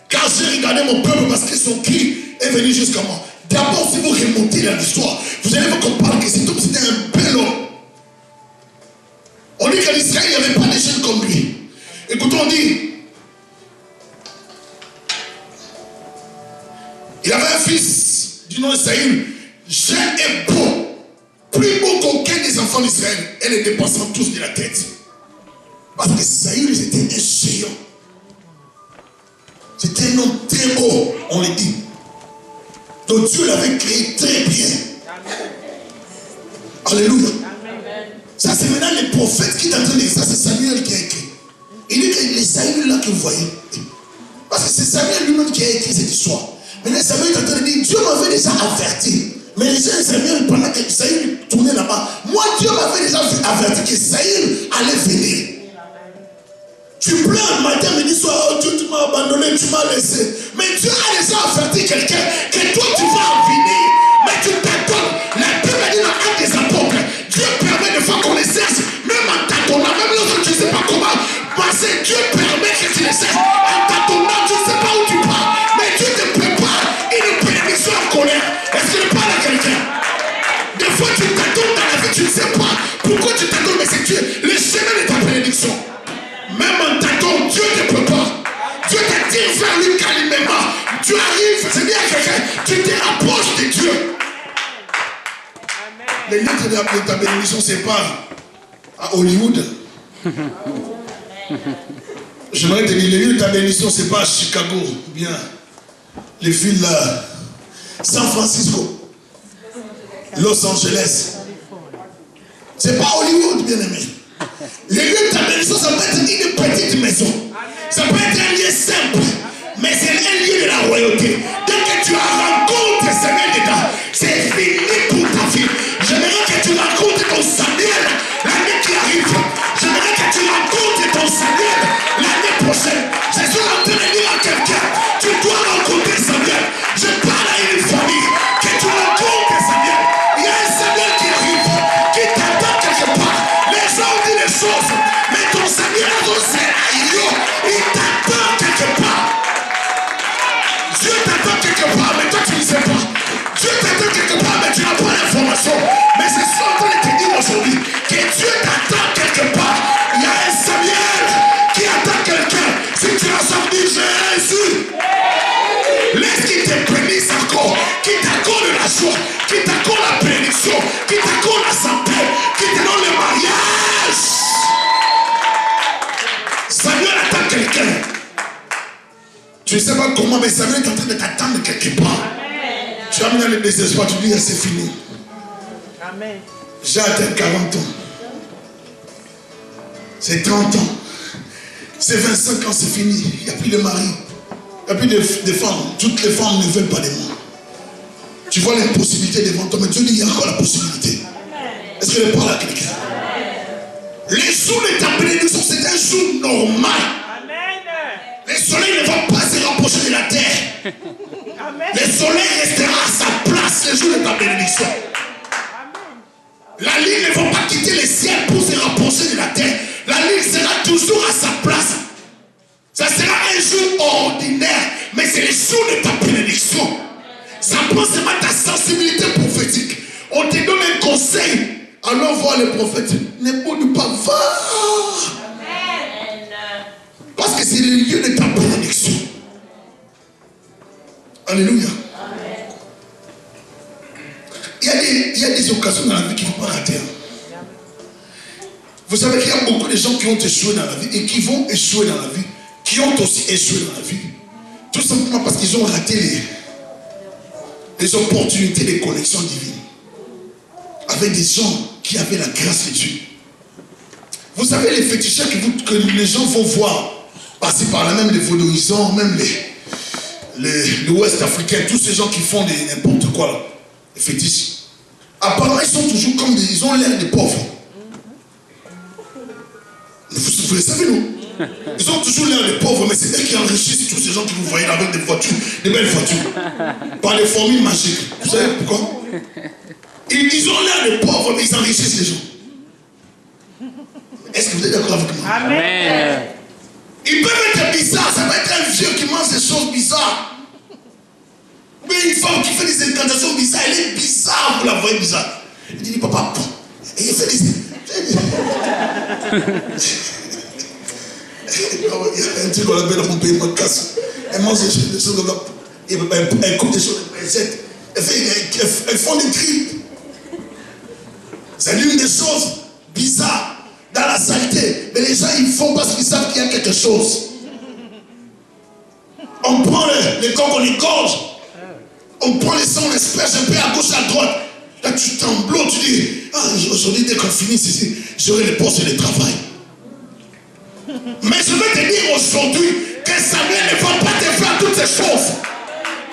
Car j'ai regardé mon peuple parce que son cri est venu jusqu'à moi. D'abord, si vous remontez dans l'histoire, vous allez vous comprendre que cet homme, c'était un bel homme. On dit qu'en Israël, il n'y avait pas de jeunes comme lui. Écoutons, on dit, il avait un fils du nom de Saül, jeune et beau, plus beau qu'aucun des enfants d'Israël, et les dépassant tous de la tête. Parce que Saül, c'était un géant. C'était un homme très beau, on le dit. Donc Dieu l'avait créé très bien. Alléluia. Ça, c'est maintenant les prophètes qui sont en train de dire ça, c'est Samuel qui a écrit. Il dit que les Saül là que vous voyez, parce que c'est Samuel lui-même qui a écrit cette histoire. Maintenant, Samuel est en train de dire, Dieu m'avait déjà averti. Mais les gens de Samuel, pendant que Saül tournait là-bas, moi, Dieu m'avait déjà averti que Saül allait venir. Tu pleures le matin, mais dis soir, oh Dieu, tu m'as abandonné, tu m'as laissé. Mais Dieu a déjà averti quelqu'un que toi, tu vas venir. Mais tu t'attends. La Bible dit dans Actes des Apôtres, Dieu permet de fois qu'on les cherche, même en tâtonnant, même lorsque tu ne sais pas comment passer, Dieu permet que tu les cherches. En tâtonnant, tu ne sais pas où tu pars. Mais Dieu te prépare une bénédiction en colère. Est-ce que je parle à quelqu'un? Des fois, tu t'attends dans la vie, tu ne sais pas pourquoi tu t'attends, mais c'est Dieu. Le chemin de ta bénédiction. Même en tâtonnant, Dieu te prépare. Dieu t'attire vers lui calmement. Tu arrives, c'est bien quelqu'un, tu te rapproches de Dieu. Les lettres de ta bénédiction, ce n'est pas à Hollywood. J'aimerais te dire, les lieux de ta bénédiction, ce n'est pas à Chicago, bien. Les villes là, San Francisco, Los Angeles. Ce n'est pas Hollywood, bien aimé. Les lieux de ta bénédiction, ça peut être une petite maison. Ça peut être un lieu simple, mais c'est un lieu de la royauté. Dès que tu as rencontré Samuel dedans, c'est fini pour ta vie. J'aimerais que tu rencontres ton Samuel l'année qui arrive. J'aimerais que tu rencontres ton Samuel l'année prochaine. Je suis en train de dire à quelqu'un, tu dois rencontrer Samuel. Je parle à une famille, que tu rencontres Samuel. Il y a un Samuel qui arrive, qui t'attend quelque part. Les gens disent des choses, mais ton Samuel a donné il t'attend quelque part. Dieu t'attend quelque part, mais toi tu ne sais pas. Dieu t'attend quelque part, mais tu n'as pas l'information. Mais c'est ça que je te dis aujourd'hui, que Dieu t'attend quelque part. Il y a un Samuel qui attend quelqu'un. Si tu as sorti Jésus, laisse qu'il te bénisse encore, qu'il t'accorde la joie, qu'il t'accorde la bénédiction, qu'il t'accorde la santé, qu'il te donne le mariage. Samuel attend quelqu'un. Tu ne sais pas comment, mais Samuel est en train de t'attendre quelque part. Amen. Tu as mis dans le désespoir, tu dis, c'est fini. Amen. J'ai atteint 40 ans. C'est 30 ans. C'est 25 ans, c'est fini. Il n'y a plus de mari. Il n'y a plus de femmes. Toutes les femmes ne veulent pas de moi. Tu vois l'impossibilité devant toi, mais Dieu dit, il y a encore la possibilité. Est-ce que je parle à quelqu'un? Les jours de ta bénédiction, c'est un jour normal. Le soleil ne va pas se rapprocher de la terre. Le soleil restera à sa place le jour de ta bénédiction. La lune ne va pas quitter le ciel pour se rapprocher de la terre. La lune sera toujours à sa place. Ça sera un jour ordinaire, mais c'est le jour de ta bénédiction. Ça prend seulement ta sensibilité prophétique. On te donne un conseil. Allons voir le prophète. Ne boude pas, va. Parce que c'est le lieu de ta bénédiction. Alléluia. Amen. Il y a des occasions dans la vie qu'il ne faut pas rater. Vous savez qu'il y a beaucoup de gens qui ont échoué dans la vie et qui vont échouer dans la vie, qui ont aussi échoué dans la vie. Tout simplement parce qu'ils ont raté les opportunités de connexion divine avec des gens qui avaient la grâce de Dieu. Vous savez les féticheurs que les gens vont voir passer par là, même les vaudouisants, même l'Ouest africain, tous ces gens qui font n'importe quoi là, les fétiches. Apparemment, ils sont toujours comme ils ont l'air de pauvres. Vous le savez, non? Ils ont toujours l'air de pauvres, mais c'est eux qui enrichissent tous ces gens que vous voyez là avec des voitures, des belles voitures, par des formules magiques. Vous savez pourquoi? Ils ont l'air de pauvres, mais ils enrichissent les gens. Est-ce que vous êtes d'accord avec moi? Amen. Ils peuvent être bizarres, ça peut être un vieux qui mange des choses bizarres. Mais une femme qui fait des incantations bizarres, elle est bizarre, vous la voyez bizarre. Il dit, papa, et il fait des... un truc qu'on appelle dans mon pays, ma casse. Elle mange des choses comme ça. Elle coupe des choses, elle jette. Elles font des cris. C'est l'une des choses bizarres dans la saleté. Mais les gens, ils font parce qu'ils savent qu'il y a quelque chose. On prend les corps, on les gorge. On prend les sangs, on les asperge un peu à gauche, à droite. Là, tu t'emblots, tu dis, aujourd'hui, dès qu'on finit ici, j'aurai les postes et le travail. Mais je vais te dire aujourd'hui que Samuel ne va pas te faire toutes ces choses.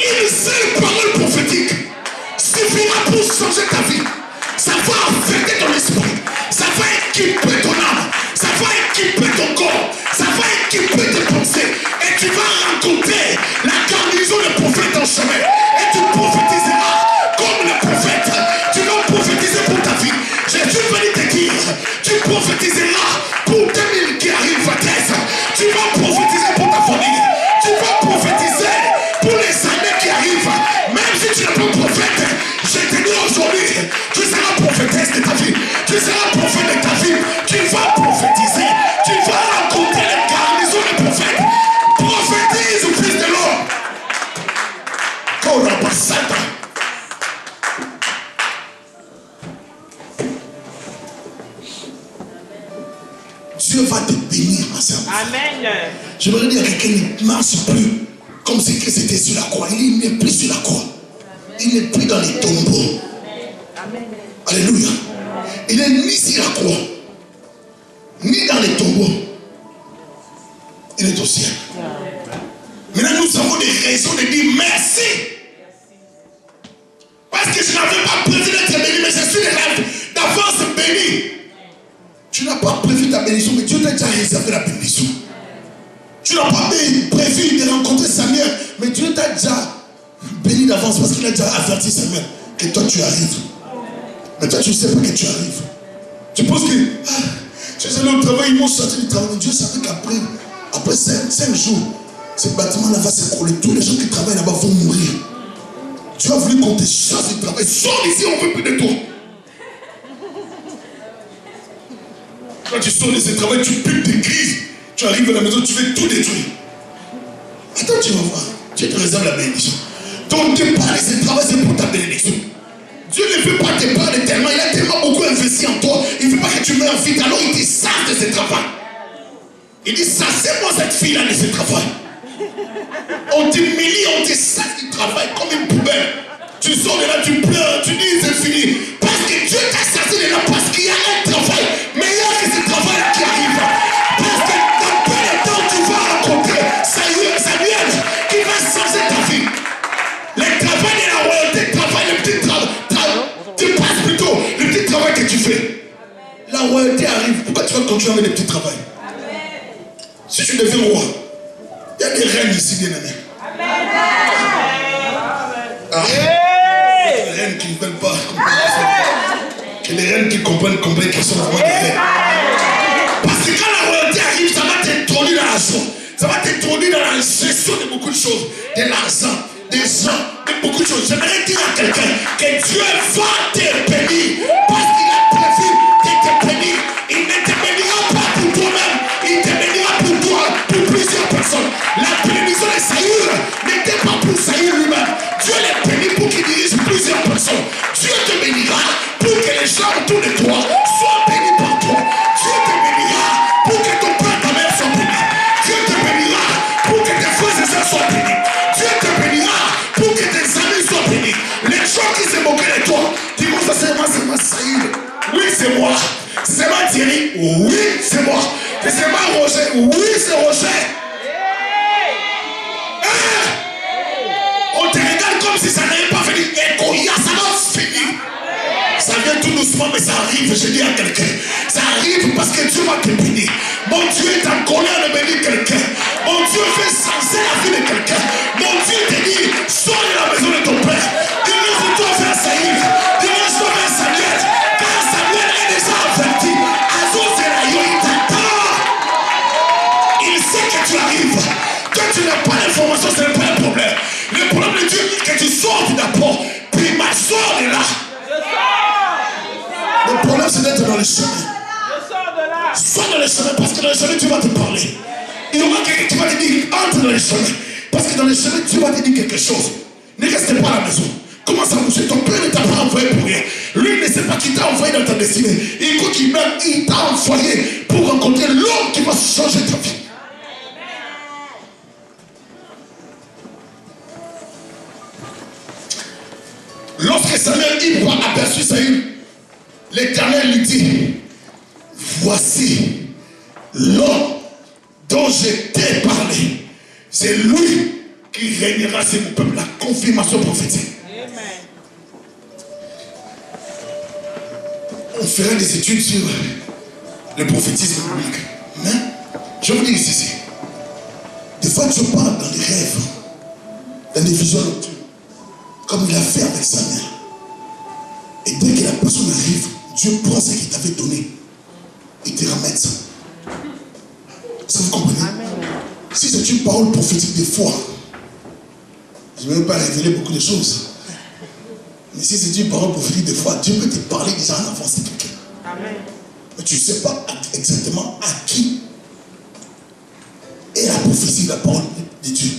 Une seule parole prophétique suffira pour changer ta vie. Ça va affecter ton esprit. Ça va équiper ton âme. Ça va équiper ton corps. Ça va équiper tes pensées. Et tu vas rencontrer la garnison de prophètes en chemin. Et tu prophétiseras comme le prophète. Tu vas prophétiser pour ta vie. Jésus va te dire, tu prophétiseras pour 2000 qui arrivent à 13. Tu vas prophétiser pour ta famille. Tu vas prophétiser pour les années qui arrivent. Même si tu n'es pas prophète, je te dis aujourd'hui, tu seras prophétesse de ta vie. Tu seras prophète de ta vie. Tu vas prophétiser. Tu vas rencontrer les garnisons des prophètes. Prophétise au Fils de l'homme. Korabasata. Dieu va te bénir, ma soeur. Amen. Je voudrais dire à quelqu'un qui ne marche plus comme si c'était sur la croix. Il n'est plus sur la croix. Il n'est plus dans les tombeaux. Amen. Alléluia. Il n'est ni sur la croix, ni dans les tombeaux. Il est au ciel. Maintenant, nous avons des raisons de dire merci. Parce que je n'avais pas prévu d'être béni, mais je suis d'avance béni. Tu n'as pas prévu ta bénédiction, mais Dieu t'a déjà réservé la bénédiction. Tu n'as pas prévu de rencontrer Samuel, mais Dieu t'a déjà béni d'avance parce qu'il a déjà averti Samuel que toi tu arrives. Mais toi tu ne sais pas que tu arrives. Tu penses que je suis allé au travail, ils m'ont sorti du travail. Mais Dieu savait qu'après 5 jours, ce bâtiment-là va s'écrouler. Tous les gens qui travaillent là-bas vont mourir. Tu as voulu qu'on te chasse du travail. Sors ici, on ne veut plus de toi. Quand tu sors de ce travail, tu piques des crises. Tu arrives à la maison, tu veux tout détruire. Attends, tu vas voir. Dieu te réserve la bénédiction. Ton départ de ce travail, c'est pour ta bénédiction. Dieu ne veut pas te parler tellement. Il a tellement beaucoup investi en toi. Il ne veut pas que tu meurs vite. Alors il te sache de ce travail. Il dit, sachez-moi cette fille-là de ce travail. On t'humilie, on te sache du travail comme une poubelle. Tu sors de là, tu pleures, tu dis c'est fini. Parce que Dieu t'a chassé de là, parce qu'il y a un travail meilleur que ce travail qui arrive. Parce que dans peu de temps, tu vas rencontrer Samuel qui va changer ta vie. Le travail de la royauté, le petit travail, tu passes plutôt le petit travail que tu fais. La royauté arrive. Pourquoi tu vas continuer avec le petits travail? Si tu deviens roi, il y a des reines ici, bien aimés. Les reines qui ne veulent pas que les reines qui comprennent combien qu'elles sont vraiment des reines. Parce que quand la royauté arrive, ça va t'introduire dans la chose. Ça va t'introduire dans la gestion de beaucoup de choses. De l'argent, des gens, de beaucoup de choses. J'aimerais dire à quelqu'un que Dieu va te bénir. Parce qu'il a prévu de te bénir. Il ne te bénira pas pour toi-même. Il te bénira pour toi, pour plusieurs personnes. La bénédiction de Saül n'était pas pour Saül lui-même. Dieu les bénit pour qu'il dirige plusieurs personnes. Dieu te bénira pour que les gens autour de toi soient bénis par toi. Dieu te bénira pour que ton père et ta mère soient bénis. Dieu te bénira pour que tes frères et sœurs soient bénis. Dieu te bénira pour que tes amis soient bénis. Les gens qui se moquaient de toi, dis-moi ça c'est moi Saül. Oui c'est moi. C'est moi Thierry. Oui c'est moi. C'est moi Roger. Oui c'est Roger. On te regarde comme si ça n'avait pas fini. Et quand il y a, ça va finir. Ça vient tout doucement, mais ça arrive. Je dis à quelqu'un, ça arrive parce que Dieu va te bénir. Mon Dieu est en colère de bénir quelqu'un. Mon Dieu fait senser la vie de quelqu'un. Mon Dieu te dit, sors de la maison de ton père. Dirige-toi vers Saül. Dirige-toi vers Samuel. Car Samuel est déjà averti. Il t'attend. Il sait que tu arrives. Que tu n'as pas l'information, ce n'est pas un problème. Le problème de Dieu est que tu sortes d'abord, puis ma sort de là. Le problème c'est d'être dans le chemin. Sors dans le chemin parce que dans le chemin tu vas te parler. Il y aura quelqu'un qui va Entre dans les chemins. Parce que dans les chemins, Dieu va te dire quelque chose. Ne reste pas à la maison. Commence à bouger. Ton père ne t'a pas envoyé pour rien. Lui ne sait pas qui t'a envoyé dans ta destinée. Et quand il meurt, il t'a envoyé pour rencontrer l'homme qui va changer ta vie. Lorsque Samuel a aperçu Saül, l'Éternel lui dit, voici l'homme dont je t'ai parlé. C'est lui qui régnera sur mon peuple. La confirmation prophétique. Amen. On fera des études sur le prophétisme biblique. Mais je vous dis ici, des fois tu parles dans des rêves, dans des visions nocturnes, comme il a fait avec Samuel. Et dès que la personne arrive, Dieu prend ce qu'il t'avait donné. Il te ramène ça. Est-ce que vous comprenez? Amen. Si c'est une parole prophétique des fois, je ne vais pas révéler beaucoup de choses. Mais si c'est une parole prophétique des fois, Dieu peut te parler déjà en avance de quelqu'un. Amen. Mais tu ne sais pas exactement à qui est la prophétie, la parole de Dieu.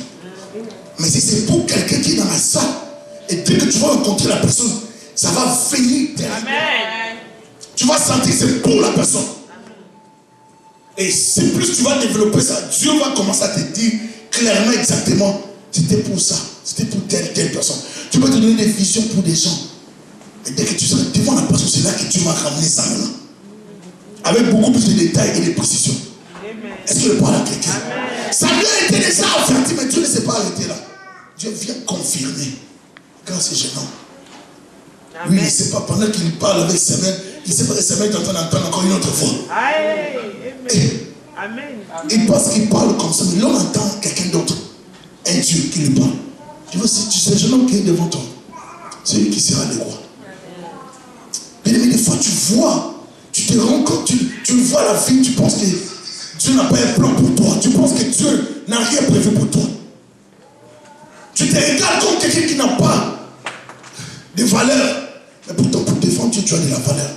Mais si c'est pour quelqu'un qui est dans la salle, et dès que tu vas rencontrer la personne, ça va venir. Amen. Tu vas sentir que c'est pour la personne. Et si plus tu vas développer ça, Dieu va commencer à te dire clairement exactement, c'était pour ça, c'était pour telle personne. Tu vas te donner des visions pour des gens. Et dès que tu seras devant la personne, c'est là que tu vas ramener ça maintenant. Avec beaucoup plus de détails et de précisions. Est-ce que je parle à quelqu'un? Ça vient été déjà averti, mais Dieu ne s'est pas arrêté là. Dieu vient confirmer. Quand c'est gênant. Lui, il ne sait pas, pendant qu'il parle avec Samuel, il ne sait pas que Samuel est en train d'entendre encore une autre voix. Amen. Il pense qu'il parle comme ça, mais l'homme entend quelqu'un d'autre. Un Dieu qui lui parle. Tu vois, si tu sais, le jeune homme qui est devant toi, c'est lui qui sera le roi. Mais des fois, tu vois, tu te rends compte, tu vois la vie, tu penses que Dieu n'a pas un plan pour toi. Tu penses que Dieu n'a rien prévu pour toi. Tu te regardes comme quelqu'un qui n'a pas de valeur. Mais pourtant, pour défendre Dieu, tu as de la valeur.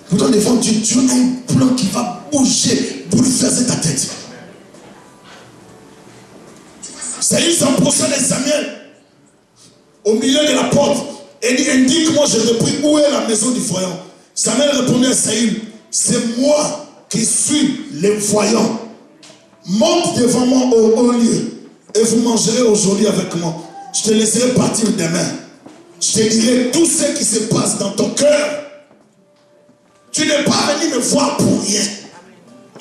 Pourtant, défendre Dieu, Dieu a un plan qui va bouger, bouleverser ta tête. Saül s'approcha de Samuel au milieu de la porte et dit, indique-moi, je te prie, où est la maison du voyant? Samuel répondit à Saül, c'est moi qui suis le voyant. Monte devant moi au haut lieu et vous mangerez aujourd'hui avec moi. Je te laisserai partir demain. Je te dirai tout ce qui se passe dans ton cœur. Tu n'es pas venu me voir pour rien.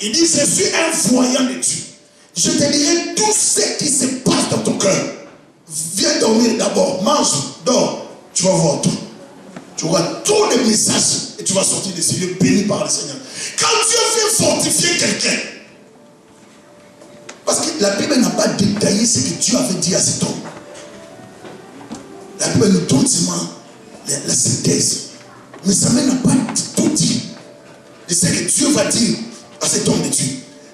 Il dit, je suis un voyant de Dieu. Je te dirai tout ce qui se passe dans ton cœur. Viens dormir d'abord, mange, dors. Tu vas voir tout. Tu auras tous les messages et tu vas sortir de ces lieux bénis par le Seigneur. Quand Dieu vient fortifier quelqu'un, parce que la Bible n'a pas détaillé ce que Dieu avait dit à cet homme. La Bible nous donne seulement la synthèse. Mais Samuel n'a pas tout dit. Et c'est que Dieu va dire à cet homme de Dieu.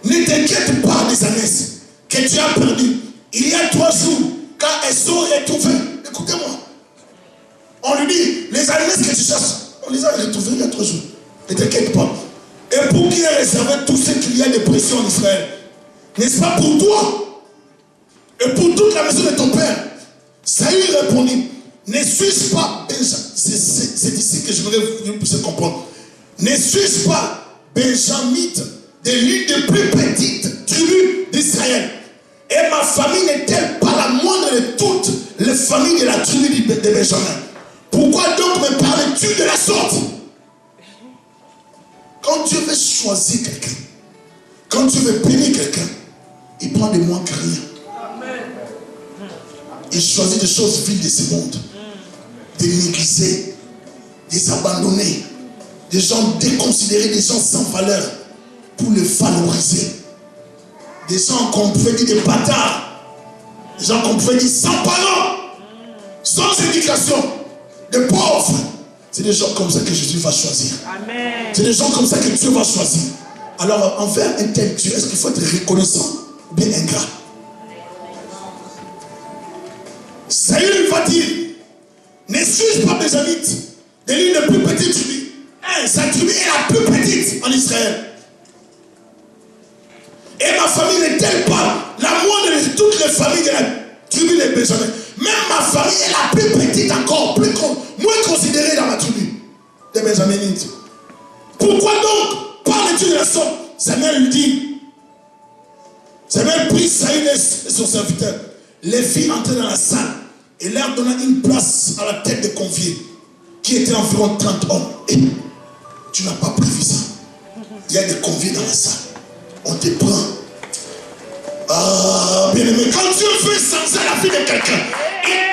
Ne t'inquiète pas des ânesses que tu as perdu. Il y a 3 jours, quand elles sont retrouvées. Écoutez-moi. On lui dit, les ânesses que tu cherches, on les a retrouvées il y a 3 jours. Ne t'inquiète pas. Et pour qui est réservé tout ce qu'il y a de précieux en Israël? N'est-ce pas pour toi? Et pour toute la maison de ton père? Saül répondit, ne suis-je pas, c'est ici que je voudrais vous pousser comprendre. Ne suis-je pas benjamite de l'une des plus petites tribus d'Israël? Et ma famille n'est-elle pas la moindre de toutes les familles de la tribu de Benjamin? Pourquoi donc me parles-tu de la sorte? Quand Dieu veut choisir quelqu'un, quand Dieu veut bénir quelqu'un, il prend des moins que rien. Il choisit des choses viles de ce monde, des négligés, des abandonnés, des gens déconsidérés, des gens sans valeur, pour les valoriser. Des gens qu'on pouvait dire des bâtards, des gens qu'on pouvait dire sans parents, sans éducation, des pauvres. C'est des gens comme ça que Jésus va choisir. C'est des gens comme ça que Dieu va choisir. Alors envers un tel Dieu, est-ce qu'il faut être reconnaissant ou bien ingrat? Saül va dire, ne suis-je pas benjamite de l'une des plus petites tribus? Sa tribu est la plus petite en Israël. Et ma famille n'est-elle pas la famille de la tribu de Benjamin. Même ma famille est la plus petite encore, moins considérée dans ma tribu des Benjaminites. Pourquoi donc parles-tu de la sorte? Samuel lui dit, Samuel prit Saül et son serviteur, les fit entrer dans la salle et leur donna une place à la tête des conviés, qui étaient environ 30 hommes. Et tu n'as pas prévu ça. Il y a des conviés dans la salle. On te prend. Ah, bien aimé, quand Dieu veut changer la vie de quelqu'un,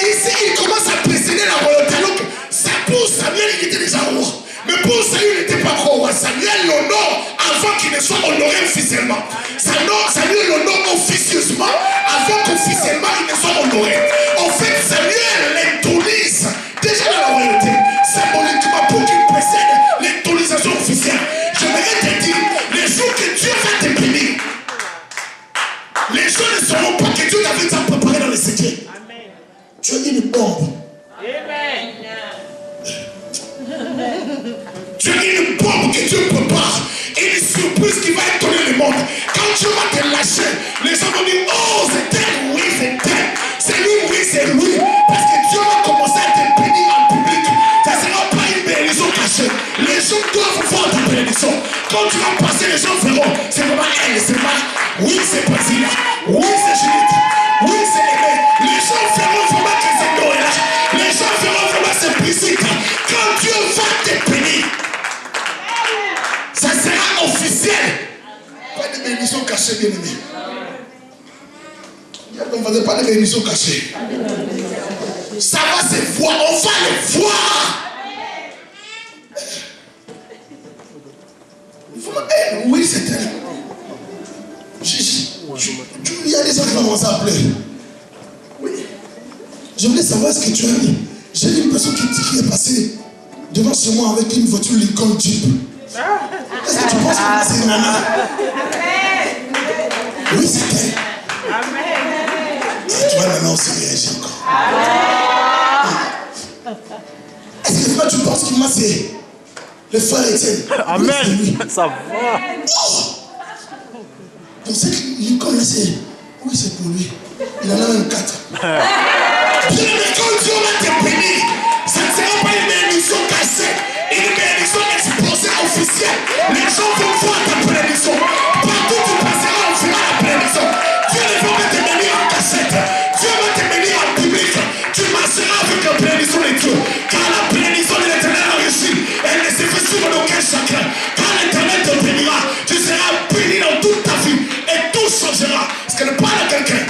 ici il commence à précéder la royauté. Donc, ça pour Samuel, il était déjà roi. Mais pour Saül, il n'était pas encore roi. Samuel l'honore avant qu'il ne soit honoré officiellement. Samuel l'honore officieusement avant qu'officiellement il ne soit honoré. En fait, Samuel l'intronise déjà dans la royauté. Symboliquement, pour qu'il précède l'intronisation officielle. J'aimerais te dire, les jours que Dieu va te bénir, les gens ne sauront pas que Dieu t'avait déjà préparé dans les séquelles. Tu es une bombe. Amen. Tu es une bombe que Dieu prépare. Une surprise qui va étonner le monde. Quand Dieu va te lâcher, les gens vont dire, oh c'est tel, oui c'est tel. C'est lui, oui c'est lui. Parce que Dieu va commencer à te bénir en public. Ça ne sera pas une bénédiction cachée. Les gens doivent voir ta bénédiction. Quand tu vas passer, les gens verront. C'est vraiment elle, c'est moi. Oui c'est Brésil. Oui c'est Juliette. Oui c'est Aimé. Les gens verront vraiment que c'est Noël. Les gens verront vraiment que c'est Brigitte. Quand Dieu va te bénir, ça sera officiel. Pas de bénédiction cachée, bien aimé. On ne faisait pas de bénédiction cachée. Ça va se voir, on va le voir. Oui, c'est elle. Il y a des gens qui vont commencer à appeler. Oui. Je voulais savoir ce que tu as dit. J'ai vu une personne qui est passée devant chez moi avec une voiture Lincoln Jeep. Est-ce que tu penses que c'est une nana? Oui, c'est elle. Et tu vois, maintenant, on se réagit encore. Est-ce que toi, tu penses que moi, c'est le frère Étienne? Amen. Oui, ça va. Oh! Pour ça que Lincoln, c'est... Oui, c'est pour lui. Il en a même 4. Bien, mais quand Dieu va te bénir, ça ne sera pas une bénédiction cachée. Une bénédiction exposée officielle. Les gens vont voir ta bénédiction. Partout tu passeras, on fera la bénédiction. Dieu ne va pas te bénir en cachette. Dieu va te bénir en public. Tu marcheras avec la bénédiction de Dieu. Car la bénédiction de l'Éternel enrichit. Elle ne se fait suivre d'aucun chacun. Quand l'Éternel te bénira, tu seras béni dans toute ta vie. Et tout changera. Est-ce qu'elle parle à quelqu'un?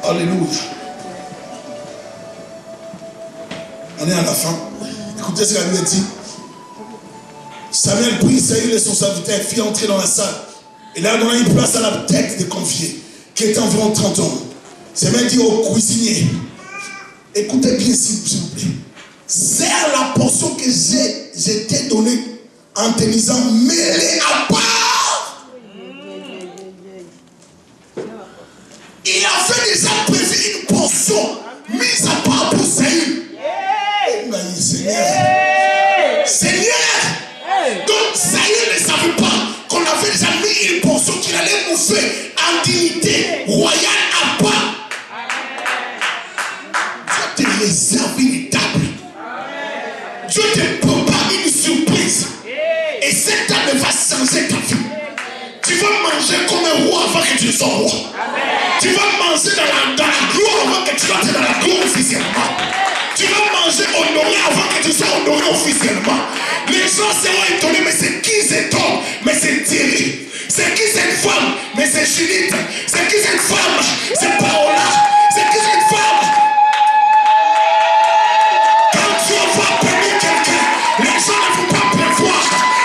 Alléluia. On est à la fin. Écoutez ce qu'elle lui a dit. Samuel prit Saül et son serviteur, fit entrer dans la salle. Et là, on a une place à la tête des conviés, qui était environ 30 hommes. Samuel dit au cuisinier, écoutez bien s'il vous plaît. C'est la portion que j'ai t'ai donnée en te disant, mets-les à part. Il avait déjà prévu une portion mise à part pour Saül. Seigneur. Donc Saül ne savait pas qu'on avait déjà mis une portion qu'il allait mouffer en dignité royale à part. Dieu te réserve une table. Dieu te prépare une surprise. Et cette table va changer ta vie. Tu vas manger comme un roi avant que tu sois roi. Tu vas manger dans la gloire avant que tu entres dans la gloire officiellement. Tu vas manger honoré avant que tu sois honoré officiellement. Les gens seront étonnés, mais c'est qui cet homme? Mais c'est Thierry. C'est qui cette femme? Mais c'est Judith. C'est qui cette femme? C'est Paola. C'est qui cette femme? Quand Dieu va bénir quelqu'un, les gens ne vont pas prévoir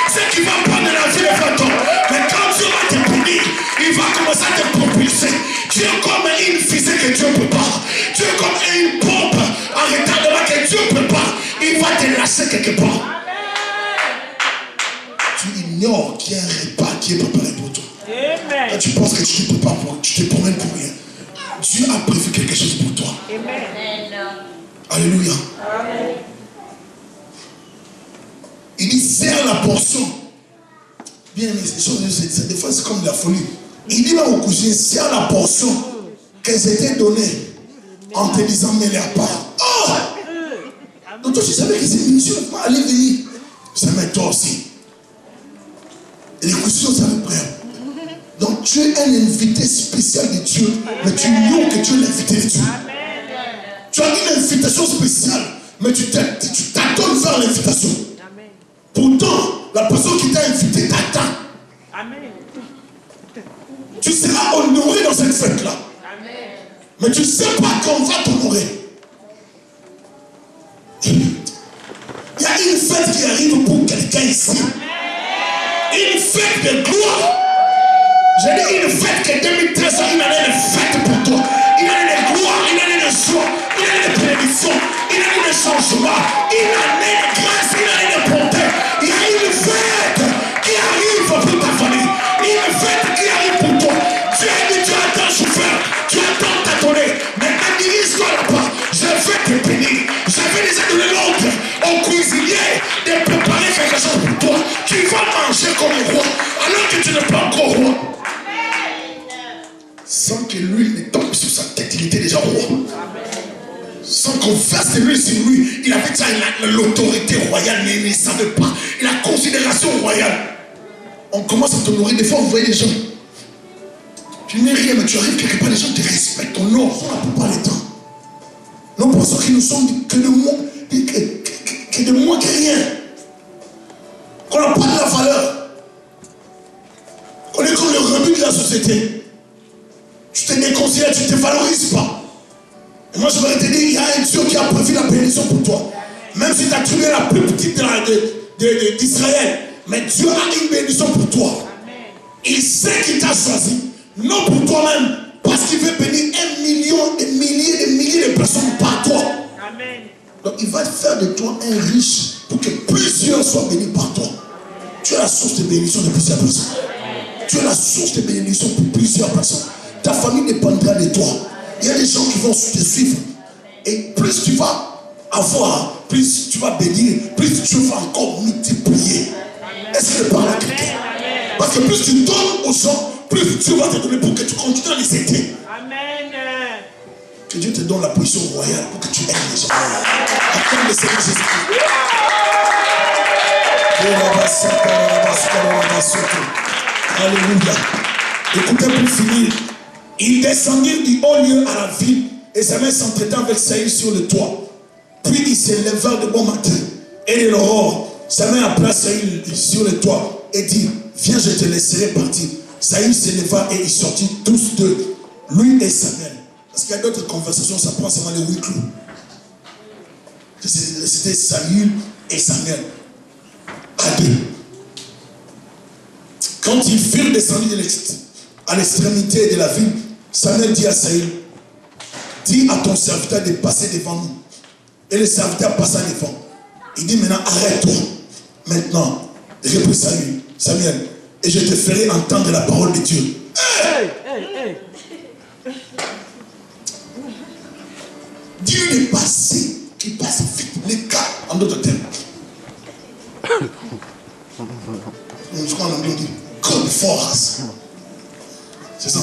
ce qui va prendre la vie de votre homme. Mais quand Dieu va te bénir, il va commencer à te propulser. Tu es comme une fusée que Dieu prépare. Tu es comme une pompe en retardement que Dieu prépare. Il va te lâcher quelque part. Tu ignores qu'il y a un repas qui est préparé pour toi. Amen. Tu penses que tu te prépares pour, tu te promènes pour rien. Dieu a prévu quelque chose pour toi. Amen. Alléluia. Amen. Il dit, serre la portion Bien, mais ces choses, des fois, c'est comme la folie. Il dit même au cousin, c'est à la portion qu'elles étaient données en te disant, mets-les à part. Oh! Donc toi, tu savais que c'est une mission, allez venir. Ça met toi aussi. Et les cousins, ça me prend. Donc tu es un invité spécial de Dieu, mais tu ignores que tu es l'invité de Dieu. Tu as une invitation spéciale, mais tu t'attends vers l'invitation. Pourtant, la personne qui t'a invité t'attend. Tu seras honoré dans cette fête-là. Mais tu ne sais pas qu'on va t'honorer. Il y a une fête qui arrive pour quelqu'un ici. Une fête de gloire. J'ai dit une fête que 2013 une année de fête pour toi. Une année de gloire, une année de joie, une année de bénédiction, une année de changement, une année de grâce, une année de bonté. Il y a une fête qui arrive pour ta famille. Une fête qui arrive pour toi. Tu as dit, tu attends chauffeur, tu attends tâtonner. Maintenant, dirige-toi là-bas. Je vais te bénir. J'avais déjà donné l'ordre au cuisinier de préparer quelque chose pour toi. Tu vas manger comme le roi, alors que tu n'es pas encore roi. Sans que l'huile ne tombe sur sa tête, il était déjà roi. Sans qu'on verse de l'huile sur lui, il avait déjà l'autorité royale, mais il ne savait pas. Il a considération royale. On commence à t'honorer, des fois vous voyez les gens. Tu n'es rien, mais tu arrives quelque part, les gens te respectent, ton nom, on n'a pas le temps. Nous pensons que nous sommes que de moins que rien. Qu'on n'a pas de la valeur. Qu'on est comme le rebut de la société. Tu te déconsidères, tu ne te valorises pas. Et moi je voudrais te dire, il y a un Dieu qui a prévu la bénédiction pour toi. Même si tu as trouvé la plus petite d'Israël, mais Dieu a une bénédiction pour toi. Il sait qu'il t'a choisi, non pour toi-même, parce qu'il veut bénir 1 million, des milliers de personnes par toi. Amen. Donc il va faire de toi un riche pour que plusieurs soient bénis par toi. Tu es la source de bénédiction de plusieurs personnes. Tu es la source de bénédiction pour plusieurs personnes. Ta famille dépendra de toi. Il y a des gens qui vont te suivre. Et plus tu vas avoir, plus tu vas bénir, plus tu vas encore multiplier. Est-ce que je parle à quelqu'un? Parce que plus tu donnes aux gens, plus Dieu va te donner pour que tu continues à les aider. Amen. Que Dieu te donne la position royale pour que tu aides les gens. Attends le Seigneur Jésus-Christ. Alléluia. Écoutez pour finir. Ils descendirent du haut lieu à la ville et Samuel s'entretint avec Saül sur le toit. Puis ils se levèrent de bon matin et de l'aurore. Samuel appela Saül sur le toit et dit, viens, je te laisserai partir. Saül se leva et ils sortirent tous deux, lui et Samuel. Parce qu'il y a d'autres conversations, ça prend seulement les huis clos. C'était Saül et Samuel à deux. Quand ils furent descendus à l'extrémité de la ville, Samuel dit à Saül, dis à ton serviteur de passer devant nous. Et le serviteur passa devant. Il dit maintenant, arrête-toi. Maintenant, reprit Samuel, et je te ferai entendre la parole de Dieu. Hey! Dis-lui de passer, qu'il passe vite. Les cas, en d'autres termes. Je crois en anglais, on dit, go before us. C'est ça.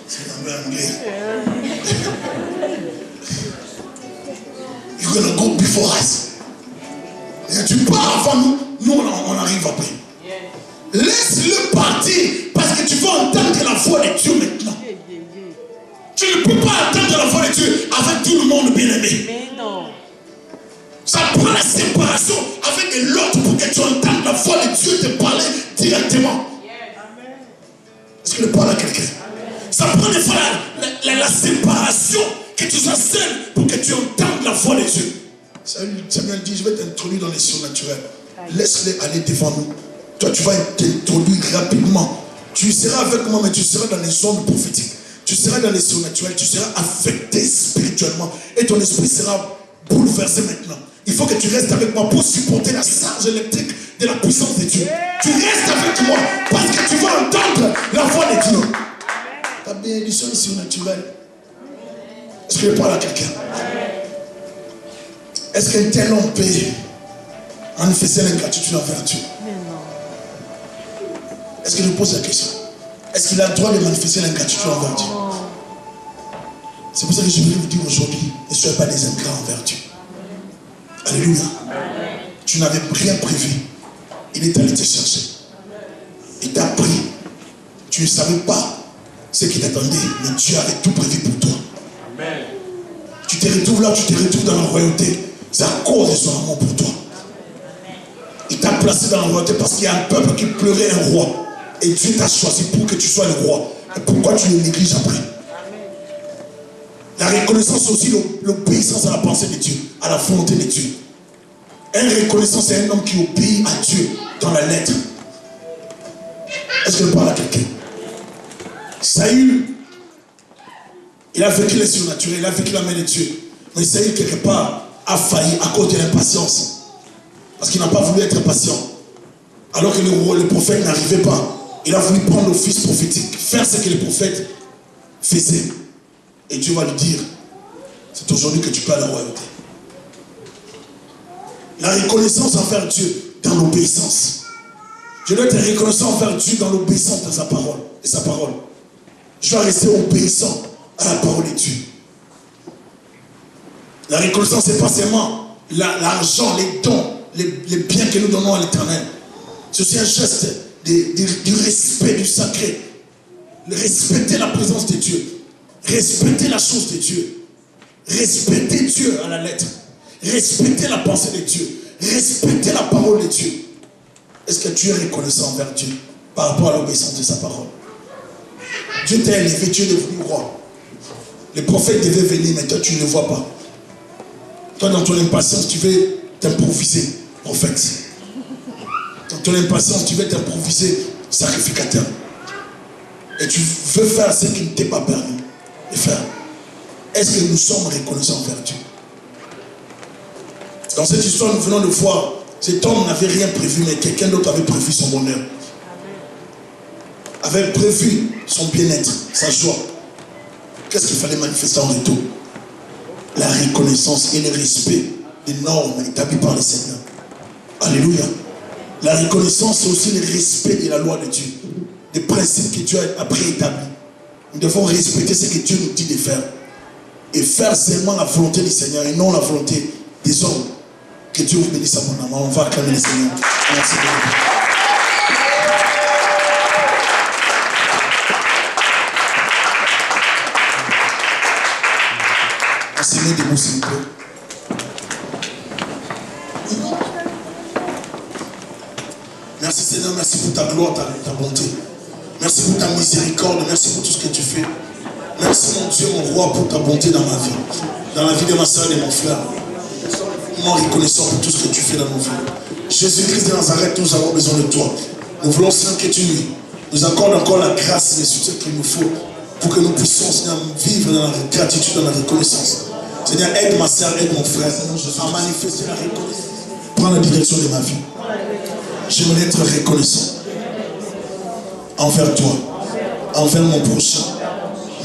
C'est l'anglais. You're gonna go before us. Et tu pars avant nous, nous on arrive après. Laisse-le partir parce que tu vas entendre la voix de Dieu maintenant. Tu ne peux pas entendre la voix de Dieu avec tout le monde bien-aimé. Mais non. Ça prend la séparation avec l'autre pour que tu entendes la voix de Dieu te parler directement. Est-ce que je parle à quelqu'un? Ça prend des fois la séparation, que tu sois seul pour que tu entendes la voix de Dieu. Samuel dit, je vais t'introduire dans les surnaturels. Laisse-les aller devant nous. Toi, tu vas t'introduire rapidement. Tu seras avec moi, mais tu seras dans les zones prophétiques. Tu seras dans les surnaturels. Tu seras affecté spirituellement. Et ton esprit sera bouleversé maintenant. Il faut que tu restes avec moi pour supporter la charge électrique de la puissance de Dieu. Tu restes avec moi parce que tu vas entendre la voix de Dieu. Ta bénédiction est surnaturelle. Est-ce que je parle à quelqu'un? Est-ce qu'un tel homme peut manifester l'ingratitude envers Dieu? Est-ce que je pose la question? Est-ce qu'il a le droit de manifester l'ingratitude envers Dieu? C'est pour ça que je voulais vous dire aujourd'hui, ne soyez pas des ingrats envers Dieu. Alléluia. Tu n'avais rien prévu. Il est allé te chercher. Il t'a pris. Tu ne savais pas ce qui t'attendait, mais Dieu avait tout prévu pour toi. Amen. Tu te retrouves là, tu te retrouves dans la royauté. C'est à cause de son amour pour toi. Il t'a placé dans la royauté parce qu'il y a un peuple qui pleurait un roi. Et Dieu t'a choisi pour que tu sois le roi. Et pourquoi tu le négliges après? La reconnaissance aussi, l'obéissance à la pensée de Dieu, à la volonté de Dieu. Un reconnaissant, c'est un homme qui obéit à Dieu dans la lettre. Est-ce que je parle à quelqu'un? Saül, il a vécu les surnaturels, il a vécu la main de Dieu. Mais Saül, quelque part, a failli à cause de l'impatience. Parce qu'il n'a pas voulu être patient. Alors que le prophète n'arrivait pas. Il a voulu prendre l'office prophétique, faire ce que les prophètes faisaient. Et Dieu va lui dire, c'est aujourd'hui que tu peux à la royauté. La reconnaissance envers Dieu dans l'obéissance. Je dois être reconnaissant envers Dieu dans l'obéissance de sa parole. Et sa parole. Je dois rester obéissant à la parole de Dieu. La reconnaissance, c'est pas seulement l'argent, les dons, les biens que nous donnons à l'Éternel. C'est aussi un geste du respect du sacré. Respecter la présence de Dieu. Respecter la chose de Dieu. Respecter Dieu à la lettre. Respecter la pensée de Dieu. Respecter la parole de Dieu. Est-ce que tu es reconnaissant envers Dieu par rapport à l'obéissance de sa parole? Dieu t'a élevé, Dieu est devenu roi. Les prophètes devaient venir, mais toi tu ne le vois pas. Toi dans ton impatience, tu veux t'improviser prophète. Dans ton impatience, tu veux t'improviser sacrificateur. Et tu veux faire ce qui ne t'est pas permis de faire. Est-ce que nous sommes reconnaissants envers Dieu? Dans cette histoire, nous venons de voir, cet homme n'avait rien prévu, mais quelqu'un d'autre avait prévu son bonheur. Avait prévu son bien-être, sa joie. Qu'est-ce qu'il fallait manifester en retour? La reconnaissance et le respect des normes établies par le Seigneur. Alléluia. La reconnaissance, c'est aussi le respect de la loi de Dieu. Des principes que Dieu a préétablis. Nous devons respecter ce que Dieu nous dit de faire. Et faire seulement la volonté du Seigneur et non la volonté des hommes. Que Dieu vous bénisse abondamment. On va acclamer le Seigneur. Merci beaucoup. On se met debout s'il vous plaît. Merci Seigneur, merci pour ta gloire, ta bonté. Merci pour ta miséricorde, merci pour tout ce que tu fais. Merci mon Dieu, mon roi, pour ta bonté dans ma vie. Dans la vie de ma soeur et de mon frère. Nous reconnaissons pour tout ce que tu fais dans nos vies. Jésus-Christ de Nazareth, nous avons besoin de toi. Nous voulons, Seigneur, que tu nous accordes encore la grâce et le soutien qu'il nous faut pour que nous puissions, Seigneur, vivre dans la gratitude, dans la reconnaissance. Seigneur, aide ma soeur, aide mon frère, à manifester la reconnaissance. Prends la direction de ma vie. J'aimerais être reconnaissant envers toi, envers mon prochain,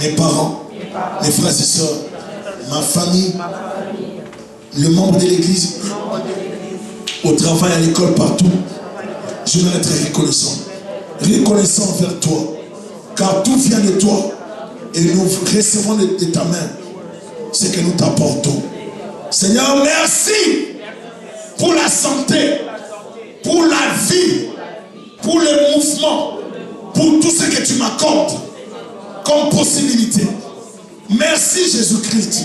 mes parents, mes frères et sœurs, ma famille, le membre de l'église, au travail, à l'école, partout. J'aimerais être reconnaissant. Reconnaissant envers toi. Car tout vient de toi. Et nous recevons de ta main ce que nous t'apportons. Seigneur, merci pour la santé, pour la vie, pour le mouvement, pour tout ce que tu m'accordes comme possibilité. Merci Jésus-Christ.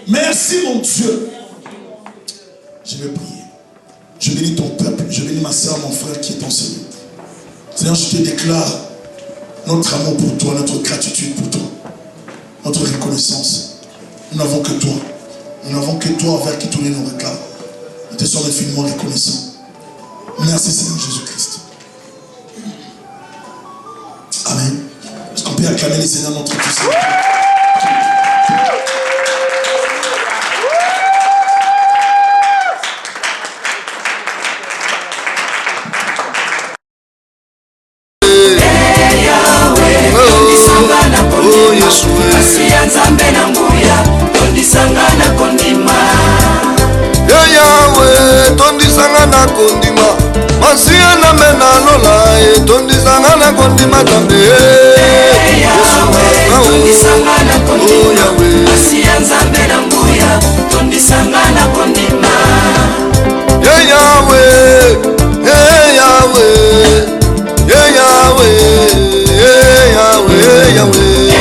Merci mon Dieu. Je vais prier. Je bénis ton peuple. Je bénis ma soeur, mon frère qui est en Seigneur. Seigneur, je te déclare notre amour pour toi, notre gratitude pour toi, notre reconnaissance. Nous n'avons que toi. Nous n'avons que toi envers qui tourner nos regards. Nous te sommes infiniment reconnaissants. Merci Seigneur Jésus-Christ. Amen. Est-ce qu'on peut acclamer le Seigneur notre Dieu? Yahweh, tondisanga na kondima Masia na mena lola tondisanga na kondima tambe tondisanga na kondima Masia nzambe na nguya tondisanga na kondima Yahweh Yahweh Yahweh Yahweh Yahweh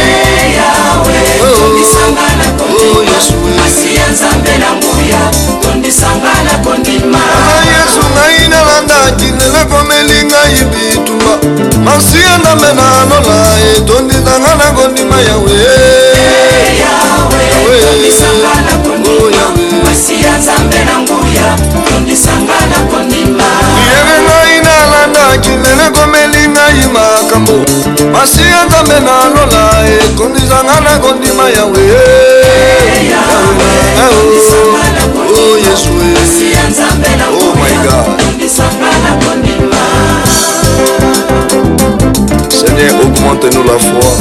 tondisanga na kondima Masia nzambe na nguya tondisanga na kondima Yesu ngaina landa kinela komelinga ibituma Masia na mena lola tondisanga na kondima Yahweh tondisanga na kondima Masia nzambe na nguya tondisanga na kondima Yere ngaina landa kinela komelinga imakambo Masia nzambe na lola tondisanga na kondima Yahweh tondisanga na kondima Yesu Masia nzambe na nguya tondisanga na kondima Seigneur, augmente-nous la foi.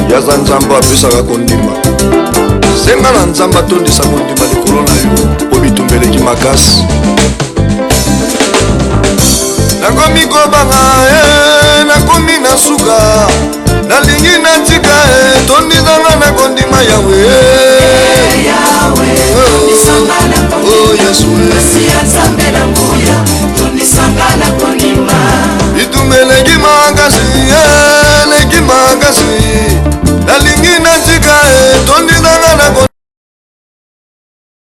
Yaza nzamba apesaka kondima. Senga na nzamba tondisa kondima likolo na yo po bitumbeleki makasi. Nakomi kobanga nakomi na suka nalingi natika tondisanga na kondima Yahweh tondisanga na kondima Yesu Masia nzambe na nguya tondisanga na kondima bitumbeleki makasi